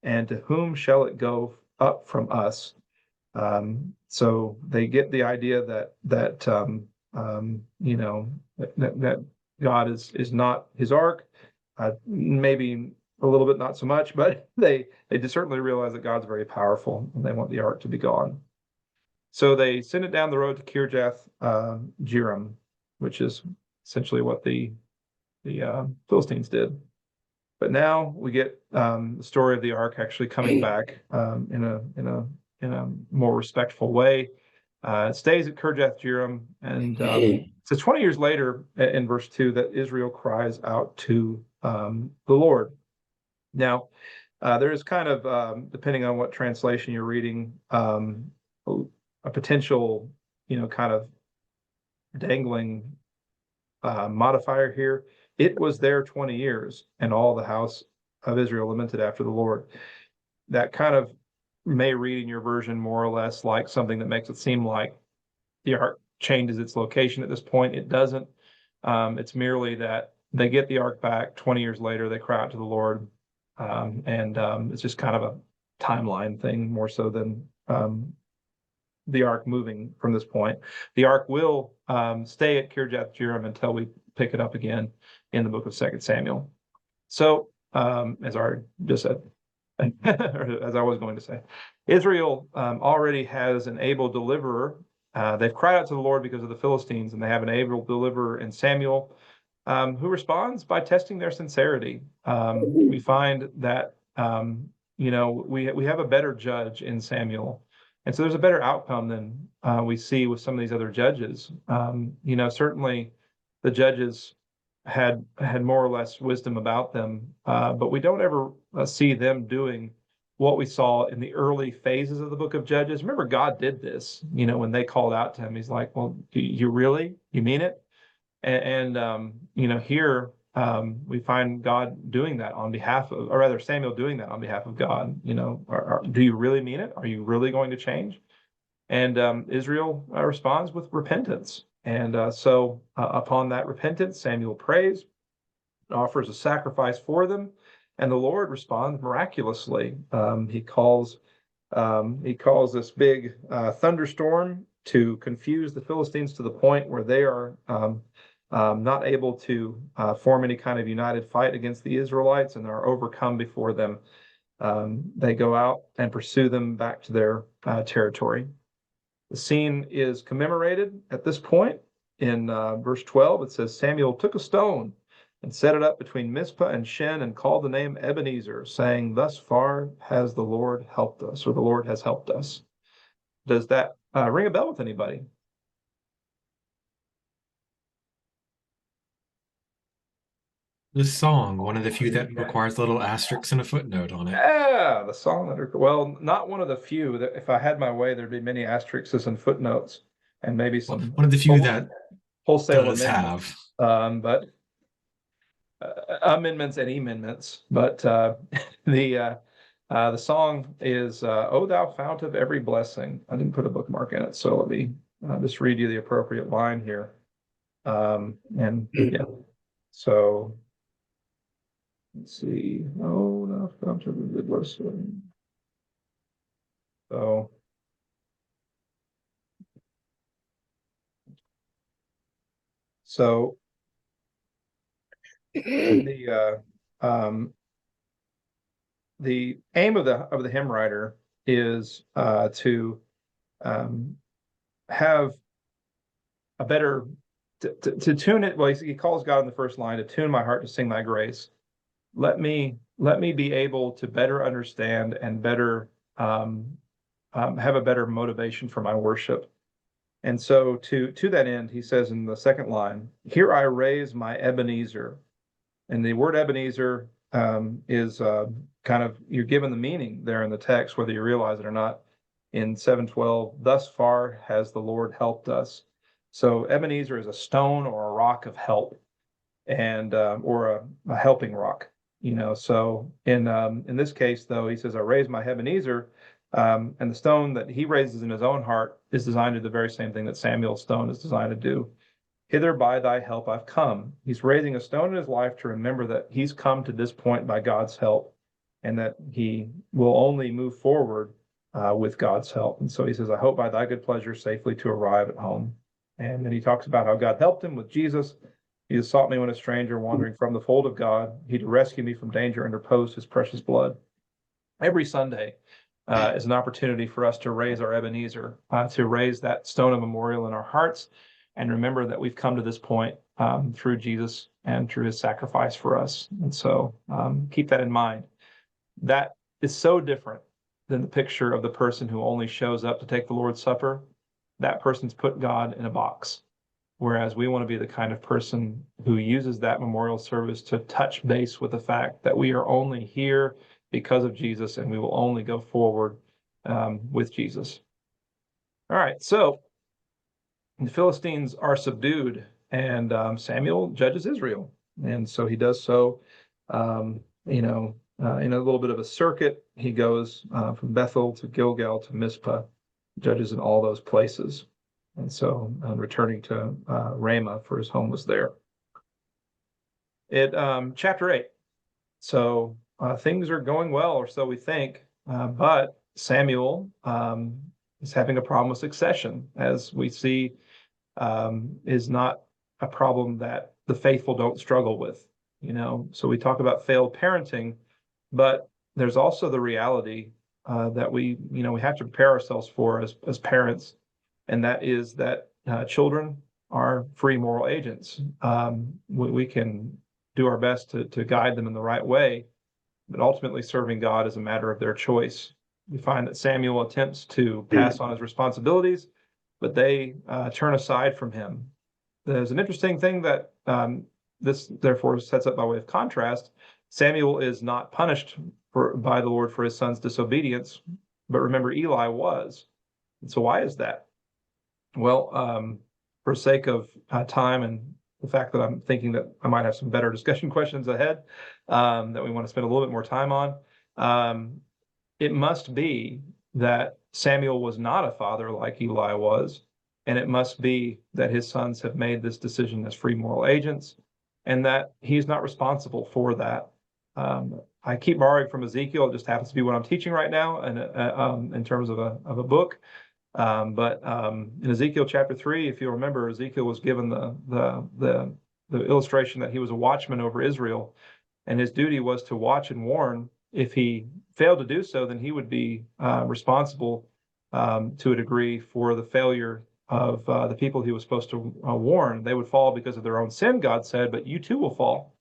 And to whom shall it go up from us?" So they get the idea that God is not his ark. Maybe a little bit not so much, but they certainly realize that God's very powerful, and they want the ark to be gone. So they send it down the road to Kirjath Jearim, which is essentially what the Philistines did. But now we get the story of the ark actually coming back in a more respectful way. It stays at Kirjath Jearim, and so 20 years later, in verse 2, that Israel cries out to the Lord. Now, there is kind of, depending on what translation you're reading, a potential, kind of dangling modifier here. It was there 20 years, and all the house of Israel lamented after the Lord. That kind of may read in your version more or less like something that makes it seem like the ark changes its location at this point. It doesn't. It's merely that they get the ark back 20 years later, they cry out to the Lord, and it's just kind of a timeline thing more so than the ark moving from this point. The ark will stay at Kirjath Jearim until we pick it up again in the book of 2 Samuel. So, as I just said, or as I was going to say, Israel already has an able deliverer. They've cried out to the Lord because of the Philistines, and they have an able deliverer in Samuel, who responds by testing their sincerity. We find that we have a better judge in Samuel. And so there's a better outcome than we see with some of these other judges. Certainly the judges had more or less wisdom about them, but we don't ever see them doing what we saw in the early phases of the book of Judges. Remember, God did this, when they called out to him, he's like, well, you mean it? And here we find God doing that on behalf of, or rather Samuel doing that on behalf of God. Do you really mean it? Are you really going to change? And Israel responds with repentance. And so upon that repentance, Samuel prays, offers a sacrifice for them, and the Lord responds miraculously. He calls this big thunderstorm to confuse the Philistines to the point where they are not able to form any kind of united fight against the Israelites and are overcome before them. They go out and pursue them back to their territory. The scene is commemorated at this point in verse 12. It says, Samuel took a stone and set it up between Mizpah and Shen and called the name Ebenezer, saying, thus far has the Lord helped us, or the Lord has helped us. Does that ring a bell with anybody? This song, one of the few that requires a little asterisk and a footnote on it. Yeah, the song well, not one of the few. That if I had my way, there'd be many asterisks and footnotes, and maybe some one of the few that wholesale does amendments. have. But amendments and amendments. But the song is "O Thou Fount of Every Blessing." I didn't put a bookmark in it, so let me just read you the appropriate line here. And yeah, so. Let's see. Oh, no, fount of every blessing. So the aim of the hymn writer is to have a better to tune it. Well, he calls God in the first line to tune my heart to sing thy grace. let me be able to better understand and better have a better motivation for my worship. And so to that end, he says in the second line, here I raise my Ebenezer. And the word Ebenezer is kind of, you're given the meaning there in the text, whether you realize it or not. In 7:12, thus far has the Lord helped us. So Ebenezer is a stone or a rock of help, and or a helping rock, you know. So in this case, though, he says, I raise my Ebenezer, and the stone that he raises in his own heart is designed to do the very same thing that Samuel's stone is designed to do. Hither by thy help I've come. He's raising a stone in his life to remember that he's come to this point by God's help, and that he will only move forward with God's help. And so he says, I hope by thy good pleasure safely to arrive at home. And then he talks about how God helped him with Jesus. He has sought me when a stranger wandering from the fold of God. He to rescue me from danger interposed his precious blood. Every Sunday is an opportunity for us to raise our Ebenezer, to raise that stone of memorial in our hearts, and remember that we've come to this point through Jesus and through his sacrifice for us. And so keep that in mind. That is so different than the picture of the person who only shows up to take the Lord's Supper. That person's put God in a box. Whereas we want to be the kind of person who uses that memorial service to touch base with the fact that we are only here because of Jesus, and we will only go forward with Jesus. All right, so the Philistines are subdued, and Samuel judges Israel. And so he does so, in a little bit of a circuit. He goes from Bethel to Gilgal to Mizpah, judges in all those places. And so returning to Ramah, for his home was there. Chapter 8. So things are going well, or so we think, but Samuel is having a problem with succession, as we see is not a problem that the faithful don't struggle with, you know. So we talk about failed parenting, but there's also the reality that we have to prepare ourselves for as parents, and that is that children are free moral agents. We can do our best to guide them in the right way, but ultimately serving God is a matter of their choice. We find that Samuel attempts to pass on his responsibilities, but they turn aside from him. There's an interesting thing that this therefore sets up by way of contrast. Samuel is not punished by the Lord for his son's disobedience, but remember, Eli was. And so why is that? Well, for sake of time and the fact that I'm thinking that I might have some better discussion questions ahead that we want to spend a little bit more time on, it must be that Samuel was not a father like Eli was, and it must be that his sons have made this decision as free moral agents, and that he's not responsible for that. I keep borrowing from Ezekiel. It just happens to be what I'm teaching right now, and in terms of a book. But in Ezekiel chapter 3, if you remember, Ezekiel was given the illustration that he was a watchman over Israel, and his duty was to watch and warn. If he failed to do so, then he would be responsible to a degree for the failure of the people he was supposed to warn. They would fall because of their own sin, God said, but you too will fall.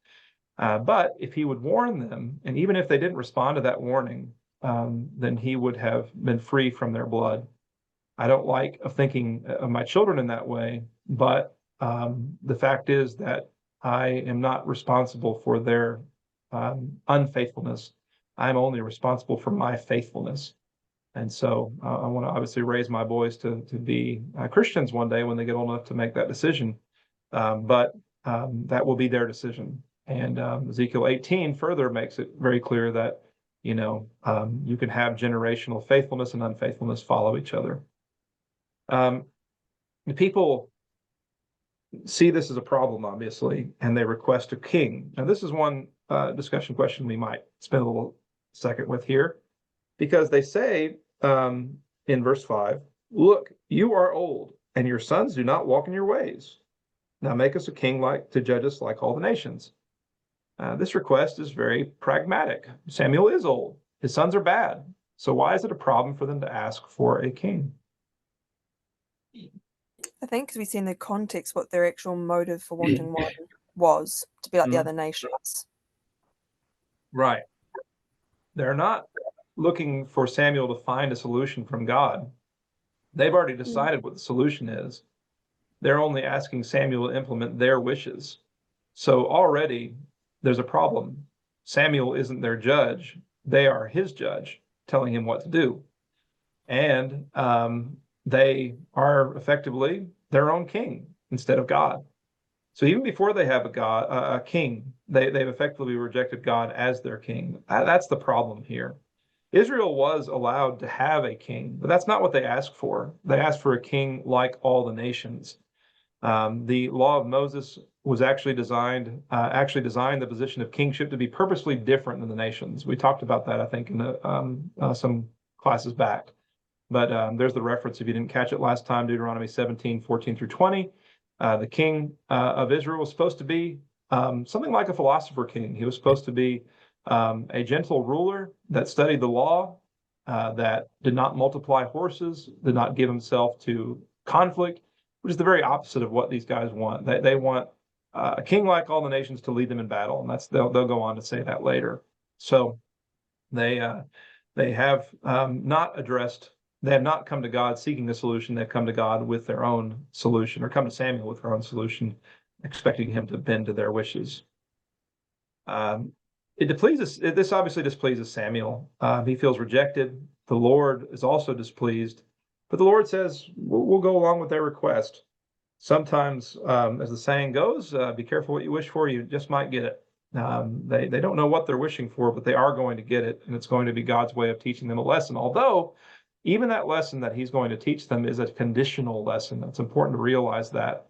But if he would warn them, and even if they didn't respond to that warning, then he would have been free from their blood. I don't like thinking of my children in that way, but the fact is that I am not responsible for their unfaithfulness. I'm only responsible for my faithfulness. And so I want to obviously raise my boys to be Christians one day when they get old enough to make that decision. But that will be their decision. And Ezekiel 18 further makes it very clear that, you can have generational faithfulness and unfaithfulness follow each other. The people see this as a problem, obviously, and they request a king. Now, this is one discussion question we might spend a little second with here, because they say in verse 5, look, you are old, and your sons do not walk in your ways. Now make us a king to judge us like all the nations. This request is very pragmatic. Samuel is old. His sons are bad. So why is it a problem for them to ask for a king? I think because we see in the context what their actual motive for wanting one was, to be like the other nations. Right. They're not looking for Samuel to find a solution from God. They've already decided what the solution is. They're only asking Samuel to implement their wishes. So already there's a problem. Samuel isn't their judge. They are his judge, telling him what to do. And they are effectively their own king instead of God. So even before they have a king, they've effectively rejected God as their king. That's the problem here. Israel was allowed to have a king, but that's not what they asked for. They asked for a king like all the nations. The law of Moses was actually designed the position of kingship to be purposely different than the nations. We talked about that, I think, in some classes back. But there's the reference if you didn't catch it last time, Deuteronomy 17, 14 through 20. The king of Israel was supposed to be something like a philosopher king. He was supposed to be a gentle ruler that studied the law, that did not multiply horses, did not give himself to conflict, which is the very opposite of what these guys want. They want a king like all the nations to lead them in battle, and they'll go on to say that later. So they have not addressed. They have not come to God seeking a solution. They've come to God with their own solution, or come to Samuel with their own solution, expecting him to bend to their wishes. This obviously displeases Samuel. He feels rejected. The Lord is also displeased, but the Lord says, we'll go along with their request. Sometimes, as the saying goes, be careful what you wish for, you just might get it. They don't know what they're wishing for, but they are going to get it, and it's going to be God's way of teaching them a lesson. Although, even that lesson that he's going to teach them is a conditional lesson. It's important to realize that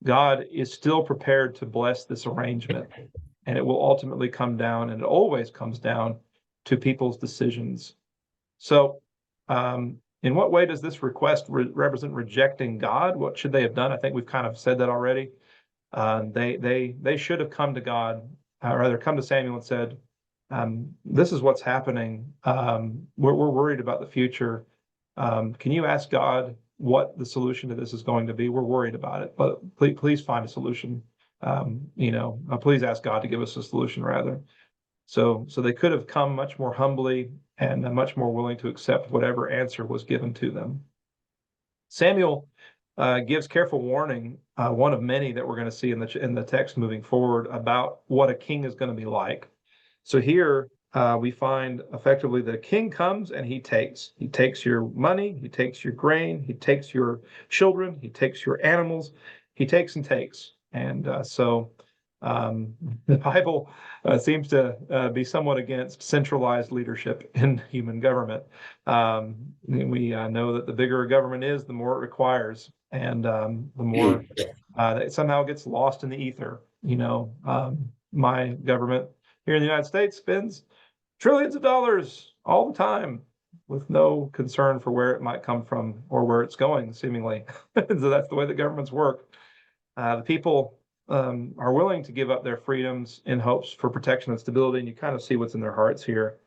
God is still prepared to bless this arrangement, and it will ultimately come down, and it always comes down to people's decisions. So, in what way does this request represent rejecting God? What should they have done? I think we've kind of said that already. They should have come to God, or rather come to Samuel and said, this is what's happening. We're worried about the future. Can you ask God what the solution to this is going to be? We're worried about it, but please find a solution. Please ask God to give us a solution rather. So they could have come much more humbly and much more willing to accept whatever answer was given to them. Samuel gives careful warning, one of many that we're going to see in the text moving forward, about what a king is going to be like. So here we find effectively that a king comes and he takes. He takes your money, he takes your grain, he takes your children, he takes your animals, he takes and takes. And so the Bible seems to be somewhat against centralized leadership in human government. We know that the bigger a government is, the more it requires, and the more it somehow gets lost in the ether. My government here in the United States spends trillions of dollars all the time with no concern for where it might come from or where it's going, seemingly. So that's the way the governments work. The people are willing to give up their freedoms in hopes for protection and stability, and you kind of see what's in their hearts here.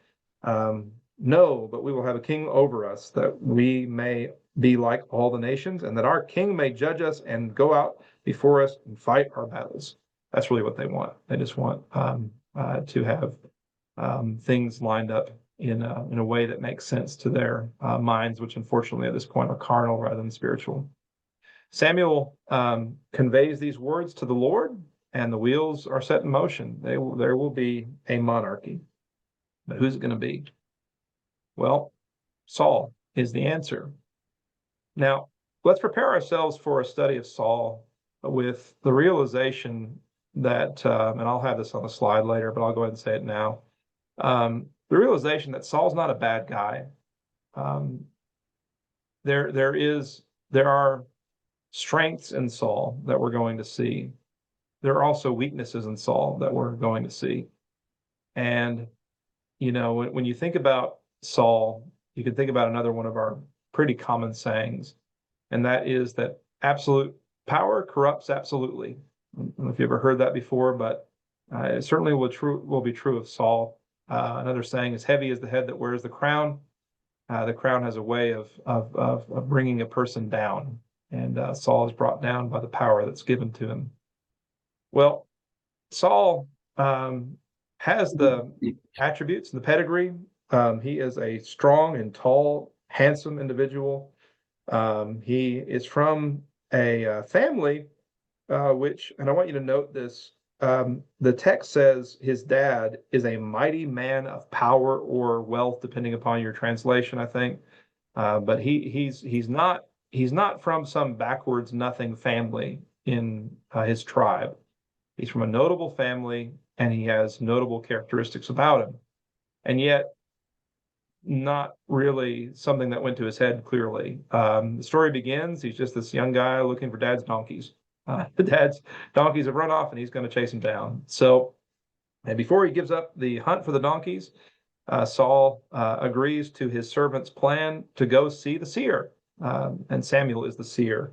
No, but we will have a king over us, that we may be like all the nations, and that our king may judge us and go out before us and fight our battles. That's really what they want. They just want to have things lined up in a way that makes sense to their minds, which unfortunately at this point are carnal rather than spiritual. Samuel conveys these words to the Lord, and the wheels are set in motion. There will be a monarchy. But who's it going to be? Well, Saul is the answer. Now, let's prepare ourselves for a study of Saul with the realization that, and I'll have this on the slide later, but I'll go ahead and say it now. The realization that Saul's not a bad guy. There are strengths in Saul that we're going to see. There are also weaknesses in Saul that we're going to see. And, when you think about Saul, you can think about another one of our pretty common sayings, and that is that absolute power corrupts absolutely. I don't know if you ever heard that before, but it certainly will be true of Saul. Another saying is, heavy is the head that wears the crown. The crown has a way of bringing a person down, and Saul is brought down by the power that's given to him. Well, Saul has the attributes and the pedigree. He is a strong and tall, handsome individual. He is from a family which, and I want you to note this, the text says his dad is a mighty man of power or wealth, depending upon your translation, I think. But he's not from some backwards nothing family in his tribe. He's from a notable family, and he has notable characteristics about him. And yet, not really something that went to his head clearly. The story begins, he's just this young guy looking for dad's donkeys. The dad's donkeys have run off and he's going to chase him down. So, and before he gives up the hunt for the donkeys, Saul agrees to his servant's plan to go see the seer. And Samuel is the seer.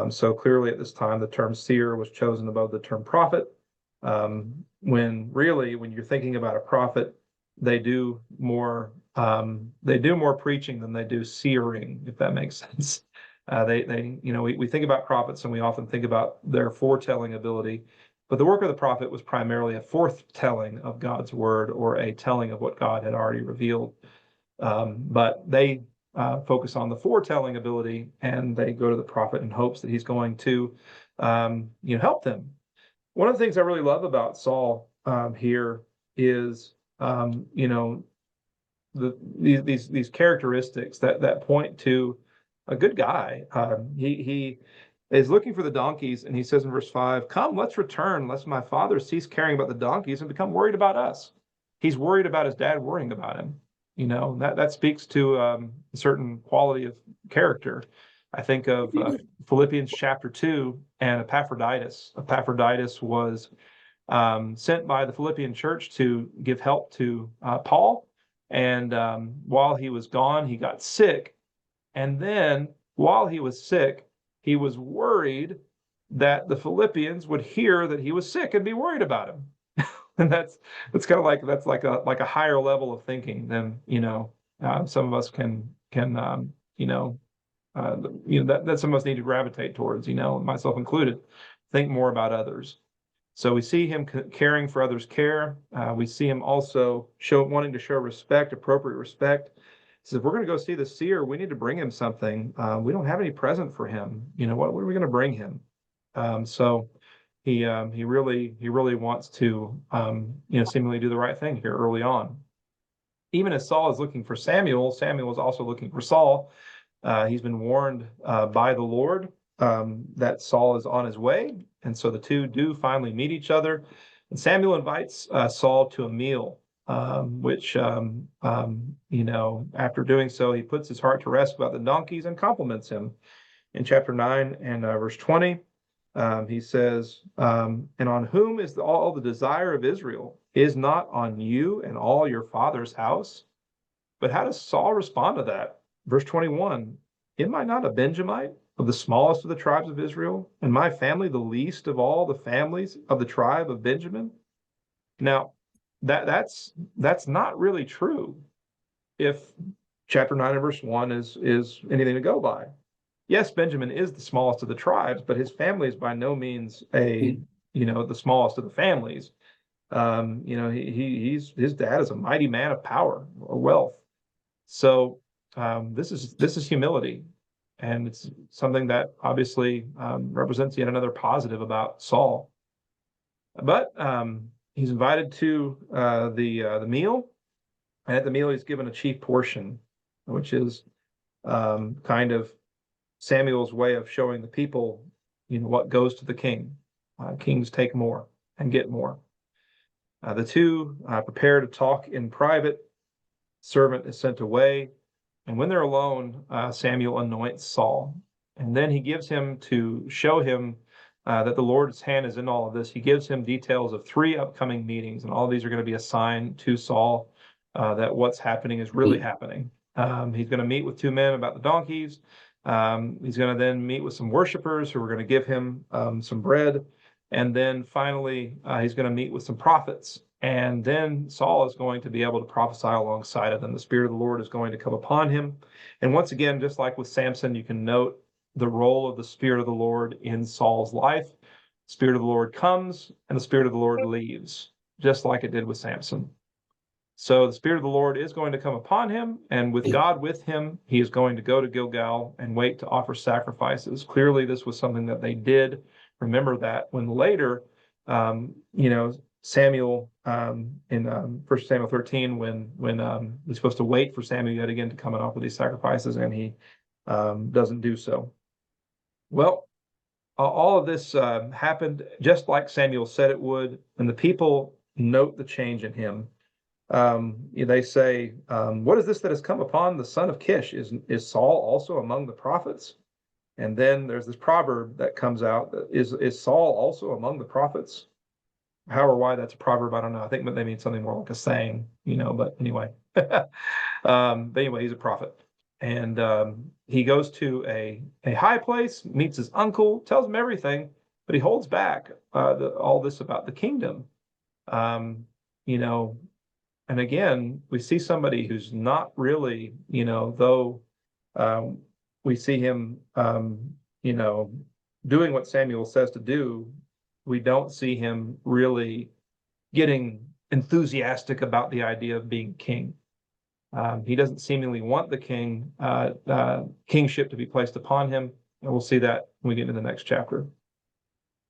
So clearly at this time, the term seer was chosen above the term prophet. When you're thinking about a prophet, they do more preaching than they do seering, if that makes sense. We think about prophets and we often think about their foretelling ability, but the work of the prophet was primarily a foretelling of God's word or a telling of what God had already revealed. But they focus on the foretelling ability, and they go to the prophet in hopes that he's going to help them. One of the things I really love about Saul here is these characteristics that point to a good guy. He is looking for the donkeys, and he says in verse 5, "Come, let's return, lest my father cease caring about the donkeys and become worried about us." He's worried about his dad worrying about him. That speaks to a certain quality of character. I think of Philippians chapter 2 and Epaphroditus. Epaphroditus was sent by the Philippian church to give help to Paul. And while he was gone, he got sick. And then while he was sick, he was worried that the Philippians would hear that he was sick and be worried about him. And that's kind of like a higher level of thinking than some of us can that some of us need to gravitate towards, myself included. Think more about others. So we see him caring for others' care. We see him also wanting to show respect, appropriate respect. He says, if we're going to go see the seer, we need to bring him something. We don't have any present for him. What are we going to bring him? So he really wants to seemingly do the right thing here early on. Even as Saul is looking for Samuel, Samuel is also looking for Saul. He's been warned by the Lord that Saul is on his way. And so the two do finally meet each other. And Samuel invites Saul to a meal, which, after doing so, he puts his heart to rest about the donkeys and compliments him. In chapter 9 and verse 20, he says, and on whom is all the desire of Israel? Is not on you and all your father's house? But how does Saul respond to that? Verse 21, am I not a Benjamite, of the smallest of the tribes of Israel, and my family the least of all the families of the tribe of Benjamin? Now, that's not really true if chapter 9 and verse 1 is anything to go by. Yes, Benjamin is the smallest of the tribes, but his family is by no means the smallest of the families. His dad is a mighty man of power or wealth. So this is humility. And it's something that obviously represents yet another positive about Saul. But he's invited to the meal, and at the meal he's given a chief portion, which is kind of Samuel's way of showing the people, what goes to the king. Kings take more and get more. The two prepare to talk in private. Servant is sent away. And when they're alone, Samuel anoints Saul. And then he gives him, to show him that the Lord's hand is in all of this, he gives him details of 3 upcoming meetings. And all of these are going to be a sign to Saul that what's happening is really happening. He's going to meet with 2 men about the donkeys. He's going to then meet with some worshipers who are going to give him some bread. And then finally, he's going to meet with some prophets. And then Saul is going to be able to prophesy alongside of them. The Spirit of the Lord is going to come upon him. And once again, just like with Samson, you can note the role of the Spirit of the Lord in Saul's life. The Spirit of the Lord comes and the Spirit of the Lord leaves. just like it did with Samson. So the Spirit of the Lord is going to come upon him, and with God with him, he is going to go to Gilgal and wait to offer sacrifices. Clearly, this was something that they did. Remember that when later, Samuel in 1 Samuel 13, when he's supposed to wait for Samuel yet again to come and offer these sacrifices, and he doesn't do so. Well, all of this happened just like Samuel said it would, and the people note the change in him. They say, what is this that has come upon the son of Kish? Is Saul also among the prophets? And then there's this proverb that comes out. Is Saul also among the prophets? How or why that's a proverb, I don't know. I think they mean something more like a saying, but anyway. But anyway, he's a prophet. And he goes to a high place, meets his uncle, tells him everything, but he holds back all this about the kingdom. And again, we see somebody who's not really, though we see him, doing what Samuel says to do, we don't see him really getting enthusiastic about the idea of being king. He doesn't seemingly want the kingship to be placed upon him, and we'll see that when we get into the next chapter.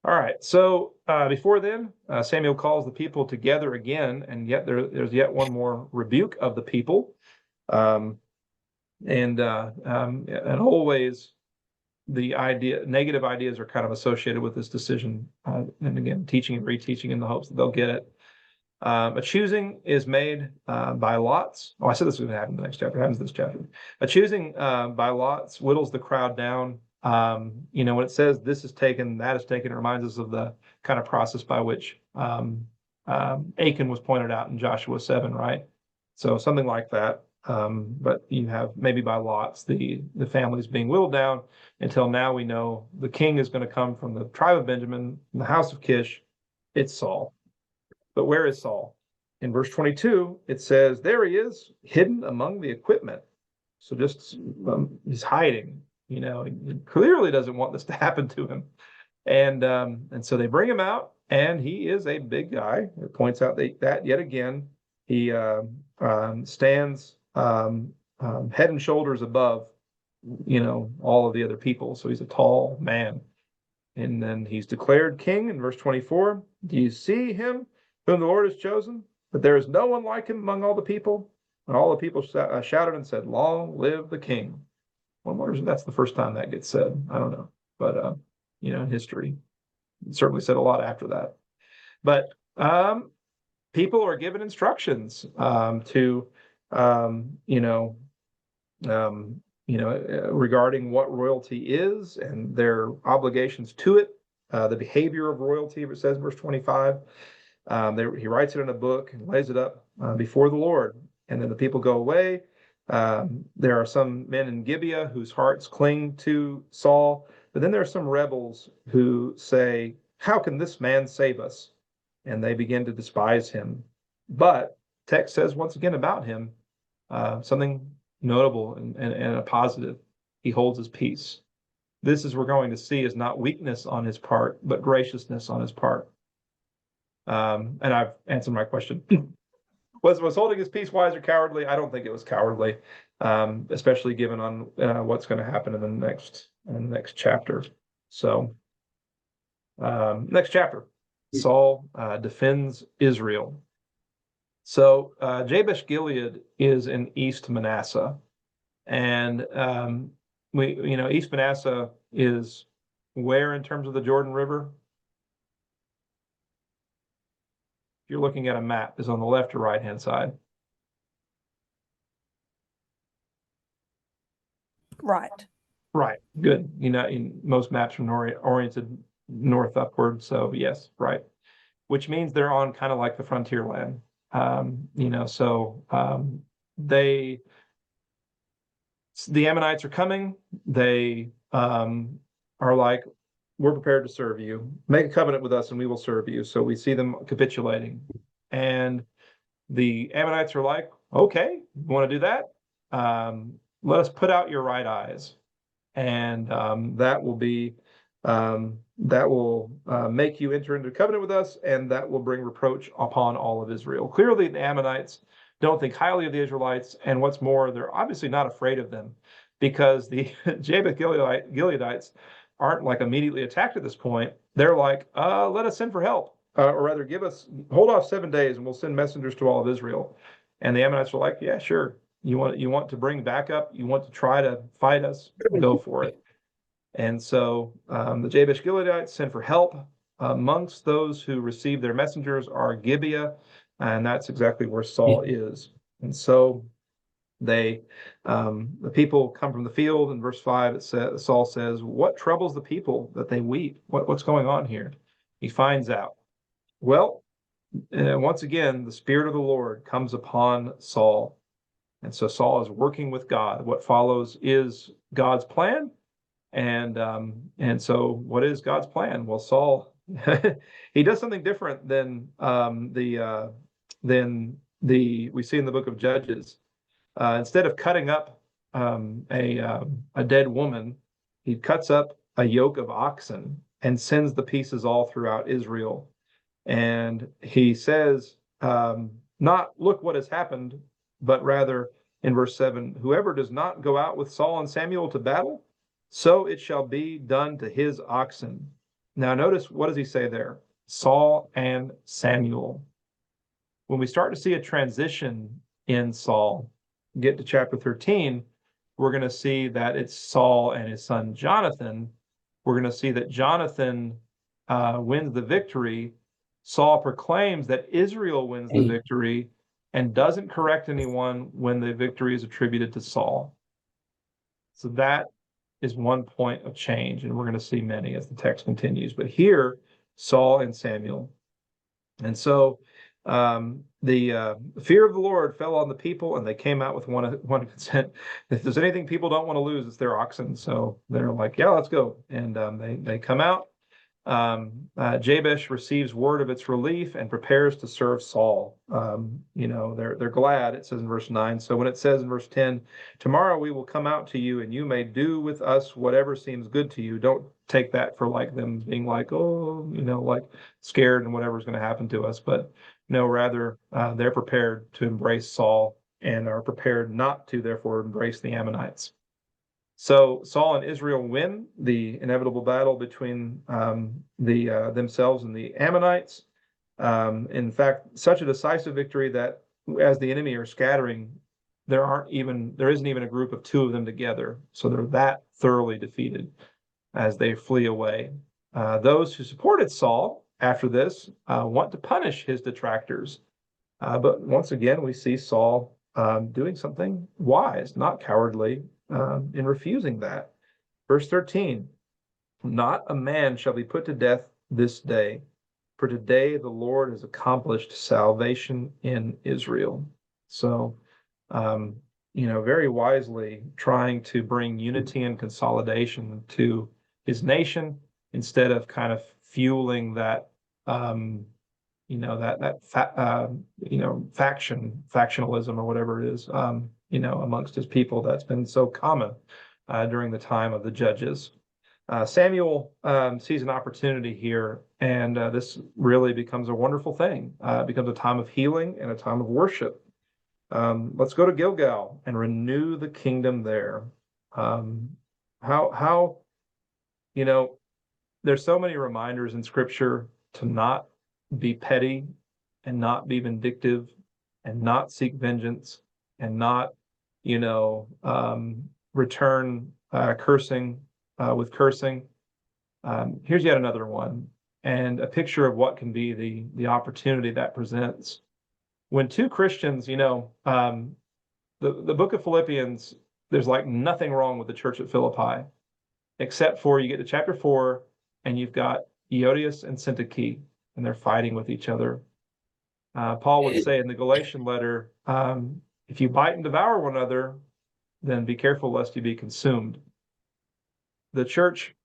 All right, so before then, Samuel calls the people together again, and yet there's yet one more rebuke of the people. And always the negative ideas are kind of associated with this decision. And again, teaching and reteaching in the hopes that they'll get it. A choosing is made by lots. Oh, I said this was going to happen in the next chapter. It happens in this chapter. A choosing by lots whittles the crowd down. When it says this is taken, that is taken, it reminds us of the kind of process by which Achan was pointed out in Joshua 7, right? So something like that. But you have maybe by lots the families being whittled down until now we know the king is going to come from the tribe of Benjamin, from the house of Kish. It's Saul. But where is Saul? In verse 22, it says, there he is, hidden among the equipment. So just he's hiding. He clearly doesn't want this to happen to him. And so they bring him out, and he is a big guy. It points out that yet again, he stands head and shoulders above, all of the other people. So he's a tall man. And then he's declared king in verse 24. Do you see him whom the Lord has chosen? But there is no one like him among all the people. And all the people shouted and said, long live the king. One wonders if that's the first time that gets said. I don't know. But, in history, it certainly said a lot after that. But people are given instructions regarding what royalty is and their obligations to it, the behavior of royalty, it says in verse 25. He writes it in a book and lays it up before the Lord. And then the people go away. There are some men in Gibeah whose hearts cling to Saul, but then there are some rebels who say, how can this man save us? And they begin to despise him. But text says once again about him, something notable and a positive. He holds his peace. This is we're going to see is not weakness on his part, but graciousness on his part. And I've answered my question. Was holding his peace wise or cowardly? I don't think it was cowardly, especially given on what's going to happen in the next chapter. So, next chapter, Saul defends Israel. So Jabesh Gilead is in East Manasseh, and East Manasseh is where in terms of the Jordan River? You're looking at a map, is on the left or right hand side? Right. Right. Good. Most maps are oriented north upward. So yes, right. Which means they're on kind of like the frontier land. The Ammonites are coming. They are like, we're prepared to serve you. Make a covenant with us and we will serve you. So we see them capitulating. And the Ammonites are like, okay, you want to do that? Let us put out your right eyes. And that will be that will make you enter into covenant with us, and that will bring reproach upon all of Israel. Clearly, the Ammonites don't think highly of the Israelites, and what's more, they're obviously not afraid of them, because the Jabesh Gileadites aren't like immediately attacked at this point. They're like, let us send for help, or rather, hold off 7 days, and we'll send messengers to all of Israel. And the Ammonites were like, yeah, sure. You want to bring backup? You want to try to fight us? Go for it. And so the Jabesh Gileadites sent for help. Amongst those who received their messengers are Gibeah, and that's exactly where Saul is. And so the people come from the field. In verse 5, Saul says, "What troubles the people that they weep? What's going on here?" He finds out. Well, once again, the Spirit of the Lord comes upon Saul. And so Saul is working with God. What follows is God's plan. And so what is God's plan? Well, Saul, he does something different than we see in the book of Judges. Instead of cutting up a dead woman, he cuts up a yoke of oxen and sends the pieces all throughout Israel. And he says, not look what has happened, but rather in verse 7, whoever does not go out with Saul and Samuel to battle, so it shall be done to his oxen. Now notice, what does he say there? Saul and Samuel. When we start to see a transition in Saul, get to chapter 13, we're going to see that it's Saul and his son Jonathan. We're going to see that Jonathan wins the victory. Saul proclaims that Israel wins the victory and doesn't correct anyone when the victory is attributed to Saul. So that is one point of change, and we're going to see many as the text continues. But here, Saul and Samuel. And so the fear of the Lord fell on the people, and they came out with one consent. If there's anything people don't want to lose, it's their oxen. So they're like, yeah, let's go. And they come out. Jabesh receives word of its relief and prepares to serve Saul. They're glad, it says in verse 9. So when it says in verse 10, tomorrow we will come out to you and you may do with us whatever seems good to you. Don't take that for like them being like, like scared and whatever's going to happen to us. But no, rather they're prepared to embrace Saul and are prepared not to therefore embrace the Ammonites. So Saul and Israel win the inevitable battle between themselves and the Ammonites. In fact, such a decisive victory that as the enemy are scattering, there isn't even a group of two of them together. So they're that thoroughly defeated as they flee away. Those who supported Saul after this want to punish his detractors. But once again, we see Saul doing something wise, not cowardly, in refusing that. Verse 13, not a man shall be put to death this day, for today the Lord has accomplished salvation in Israel. So, very wisely trying to bring unity and consolidation to his nation instead of kind of fueling that, factionalism or whatever it is, amongst his people that's been so common during the time of the judges. Samuel sees an opportunity here, and this really becomes a wonderful thing. It becomes a time of healing and a time of worship. Let's go to Gilgal and renew the kingdom there. There's so many reminders in Scripture to not be petty and not be vindictive and not seek vengeance and not, return cursing with cursing. Here's yet another one, and a picture of what can be the opportunity that presents. When two Christians, the book of Philippians, there's like nothing wrong with the church at Philippi, except for you get to chapter 4, and you've got Eodias and Syntyche, and they're fighting with each other. Paul would say in the Galatian letter, if you bite and devour one another, then be careful lest you be consumed. The church,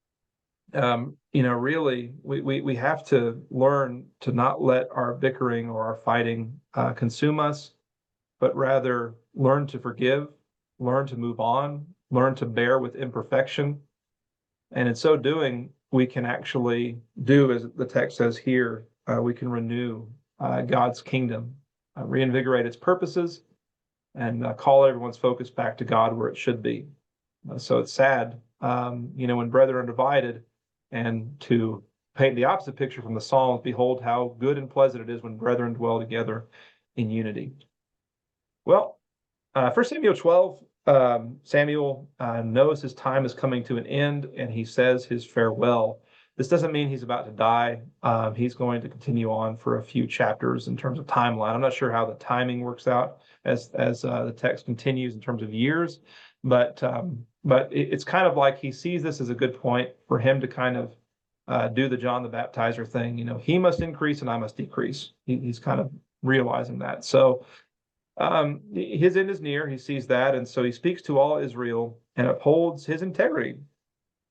really, we have to learn to not let our bickering or our fighting consume us, but rather learn to forgive, learn to move on, learn to bear with imperfection. And in so doing, we can actually do, as the text says here, we can renew God's kingdom, reinvigorate its purposes, and call everyone's focus back to God where it should be. So it's sad, when brethren are divided, and to paint the opposite picture from the Psalms, behold how good and pleasant it is when brethren dwell together in unity. Well, 1 Samuel 12, Samuel knows his time is coming to an end, and he says his farewell. This doesn't mean he's about to die. He's going to continue on for a few chapters in terms of timeline. I'm not sure how the timing works out as the text continues in terms of years, but it's kind of like he sees this as a good point for him to kind of do the John the Baptizer thing. He must increase and I must decrease. He's kind of realizing that. So his end is near. He sees that, and so he speaks to all Israel and upholds his integrity.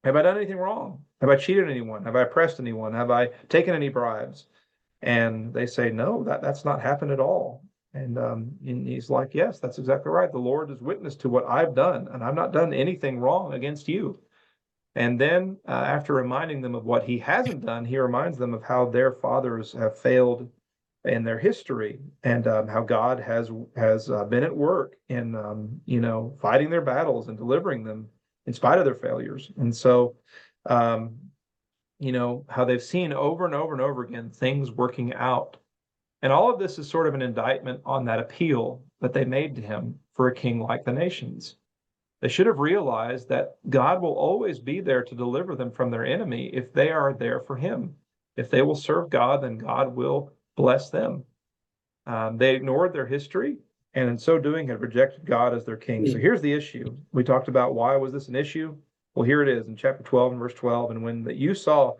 Have I done anything wrong? Have I cheated anyone? Have I oppressed anyone? Have I taken any bribes? And they say, no, that's not happened at all. And he's like, yes, that's exactly right. The Lord is witness to what I've done, and I've not done anything wrong against you. And then after reminding them of what he hasn't done, he reminds them of how their fathers have failed in their history, and how God has been at work in fighting their battles and delivering them in spite of their failures. And so how they've seen over and over and over again things working out. And all of this is sort of an indictment on that appeal that they made to him for a king like the nations. They should have realized that God will always be there to deliver them from their enemy if they are there for him. If they will serve God, then God will bless them. They ignored their history, and in so doing have rejected God as their king. So here's the issue. We talked about why was this an issue? Well, here it is in chapter 12 and verse 12. And when you saw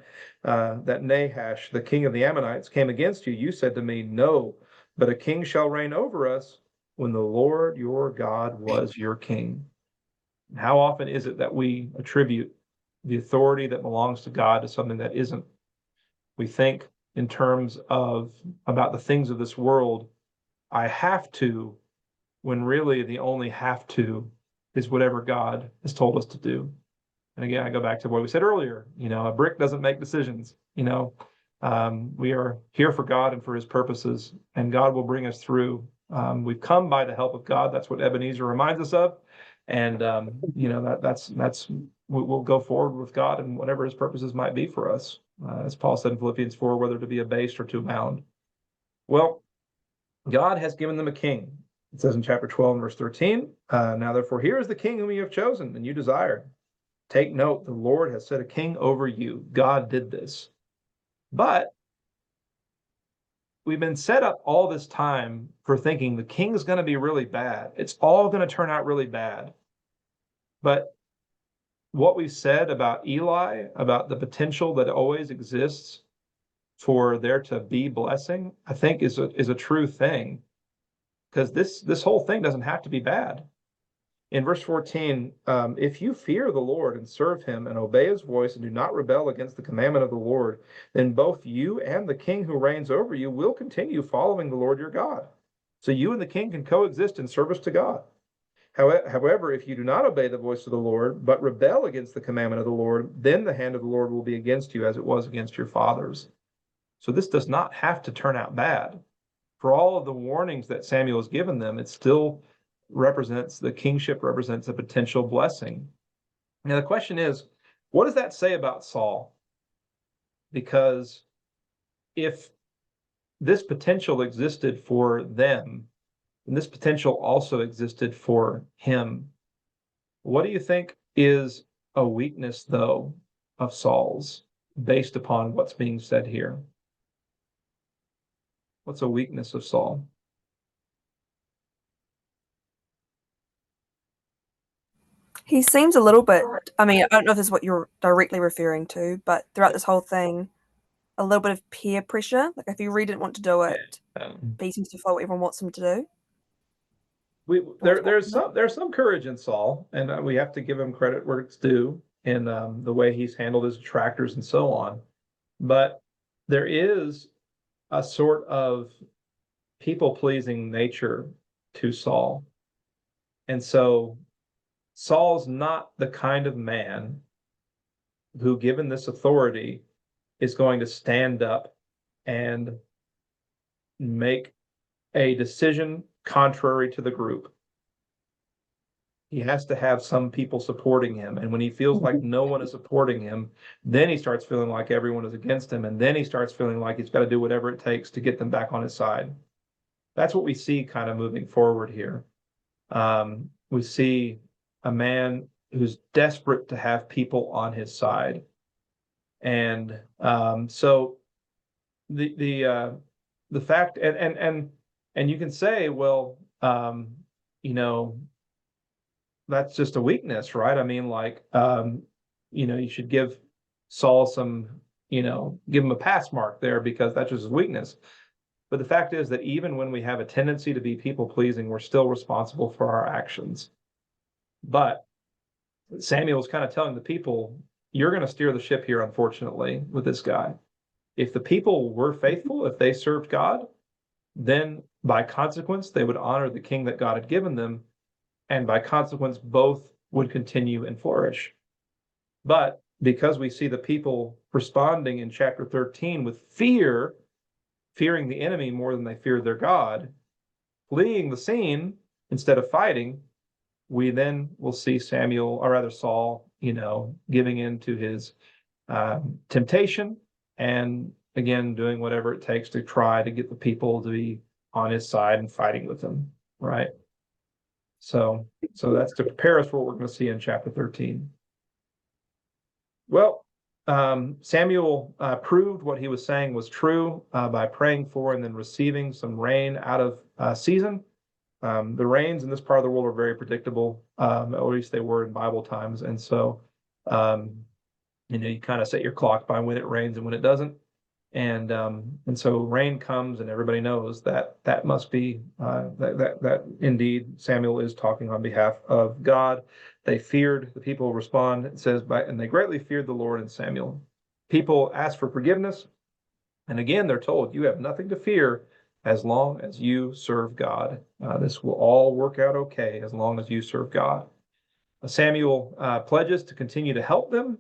that Nahash, the king of the Ammonites, came against you, you said to me, no, but a king shall reign over us when the Lord your God was your king. And how often is it that we attribute the authority that belongs to God to something that isn't? We think in terms of about the things of this world, I have to, when really the only have to is whatever God has told us to do. And again, I go back to what we said earlier, a brick doesn't make decisions. We are here for God and for his purposes, and God will bring us through. We've come by the help of God. That's what Ebenezer reminds us of. And, we'll go forward with God and whatever his purposes might be for us. As Paul said in Philippians 4, whether to be abased or to abound. Well, God has given them a king. It says in chapter 12 and verse 13, now therefore here is the king whom you have chosen and you desired. Take note, the Lord has set a king over you. God did this. But we've been set up all this time for thinking the king is going to be really bad. It's all going to turn out really bad. But what we said about Eli, about the potential that always exists for there to be blessing, I think is a true thing. Because this whole thing doesn't have to be bad. In verse 14, if you fear the Lord and serve him and obey his voice and do not rebel against the commandment of the Lord, then both you and the king who reigns over you will continue following the Lord your God. So you and the king can coexist in service to God. However, if you do not obey the voice of the Lord, but rebel against the commandment of the Lord, then the hand of the Lord will be against you as it was against your fathers. So this does not have to turn out bad. For all of the warnings that Samuel has given them, it still represents, the kingship represents a potential blessing. Now the question is, what does that say about Saul? Because if this potential existed for them, and this potential also existed for him, what do you think is a weakness, though, of Saul's based upon what's being said here? What's a weakness of Saul? He seems a little bit, I mean, I don't know if this is what you're directly referring to, but throughout this whole thing, a little bit of peer pressure. Like if he really didn't want to do it, but he seems to follow what everyone wants him to do. There's some courage in Saul, and we have to give him credit where it's due in the way he's handled his detractors and so on. But there is a sort of people-pleasing nature to Saul. And so Saul's not the kind of man who, given this authority, is going to stand up and make a decision contrary to the group. He has to have some people supporting him. And when he feels like no one is supporting him, then he starts feeling like everyone is against him. And then he starts feeling like he's got to do whatever it takes to get them back on his side. That's what we see kind of moving forward here. We see a man who's desperate to have people on his side. And so the fact, and you can say, well, you know, that's just a weakness, right? I mean, like, you know, you should give Saul some, you know, give him a pass mark there because that's just his weakness. But the fact is that even when we have a tendency to be people pleasing, we're still responsible for our actions. But Samuel's kind of telling the people, you're going to steer the ship here, unfortunately, with this guy. If the people were faithful, if they served God, then by consequence, they would honor the king that God had given them. And by consequence, both would continue and flourish. But because we see the people responding in chapter 13 with fear, fearing the enemy more than they feared their God, fleeing the scene instead of fighting, we then will see Samuel, or rather Saul, you know, giving in to his temptation and again doing whatever it takes to try to get the people to be on his side and fighting with him, right? So that's to prepare us for what we're going to see in chapter 13. Well, Samuel proved what he was saying was true by praying for and then receiving some rain out of season. The rains in this part of the world are very predictable, at least they were in Bible times. And so, you know, you kind of set your clock by when it rains and when it doesn't. And so rain comes, and everybody knows that must be that indeed Samuel is talking on behalf of God. They feared, the people respond, it says, and they greatly feared the Lord and Samuel. People ask for forgiveness, and again they're told, you have nothing to fear as long as you serve God. This will all work out okay as long as you serve God. Samuel pledges to continue to help them.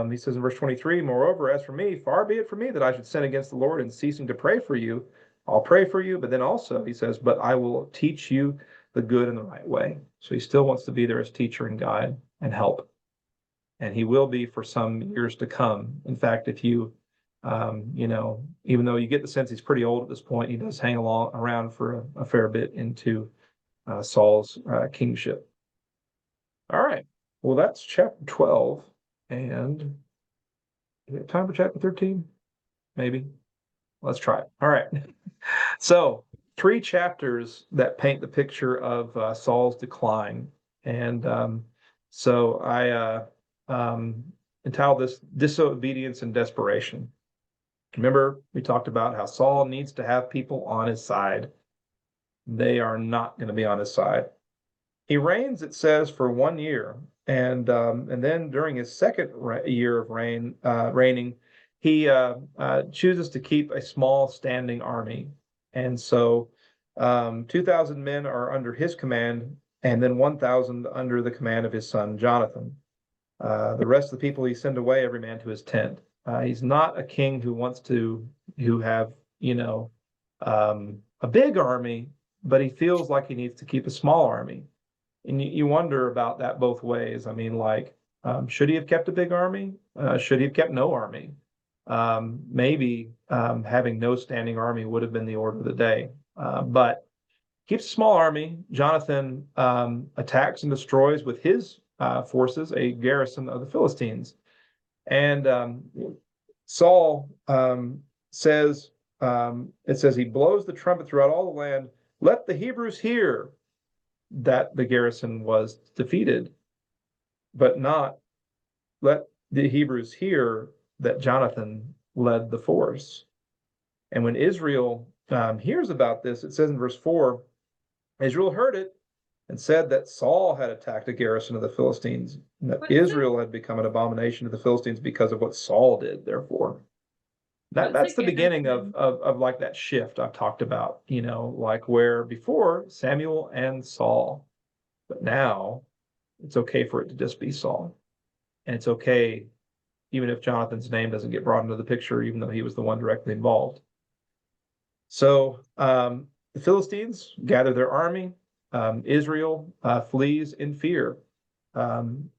He says in verse 23, moreover, as for me, far be it from me that I should sin against the Lord in ceasing to pray for you. I'll pray for you, but then also he says, but I will teach you the good and the right way. So he still wants to be there as teacher and guide and help. And he will be for some years to come. In fact, if you, you know, even though you get the sense he's pretty old at this point, he does hang around for a fair bit into Saul's kingship. All right. Well, that's chapter 12. And is it time for chapter 13? Maybe. Let's try it. All right. So 3 chapters that paint the picture of Saul's decline. And so I entitled this Disobedience and Desperation. Remember, we talked about how Saul needs to have people on his side. They are not going to be on his side. He reigns, it says, for 1 year. And then during his second year of reigning, he chooses to keep a small standing army. And so 2,000 men are under his command, and then 1,000 under the command of his son, Jonathan. The rest of the people he sent away, every man to his tent. He's not a king who wants to have, you know, a big army, but he feels like he needs to keep a small army. And you wonder about that both ways. I mean, like, should he have kept a big army? Should he have kept no army? Maybe having no standing army would have been the order of the day. But keeps a small army. Jonathan attacks and destroys with his forces a garrison of the Philistines. And Saul says, it says he blows the trumpet throughout all the land. Let the Hebrews hear that the garrison was defeated, but not let the Hebrews hear that Jonathan led the force. And when Israel hears about this, it says in verse 4, Israel heard it and said that Saul had attacked a garrison of the Philistines, and that Israel had become an abomination to the Philistines because of what Saul did, therefore. That's the beginning of like that shift I've talked about, you know, like where before Samuel and Saul, but now it's okay for it to just be Saul. And it's okay even if Jonathan's name doesn't get brought into the picture, even though he was the one directly involved. So the Philistines gather their army. Israel flees in fear. And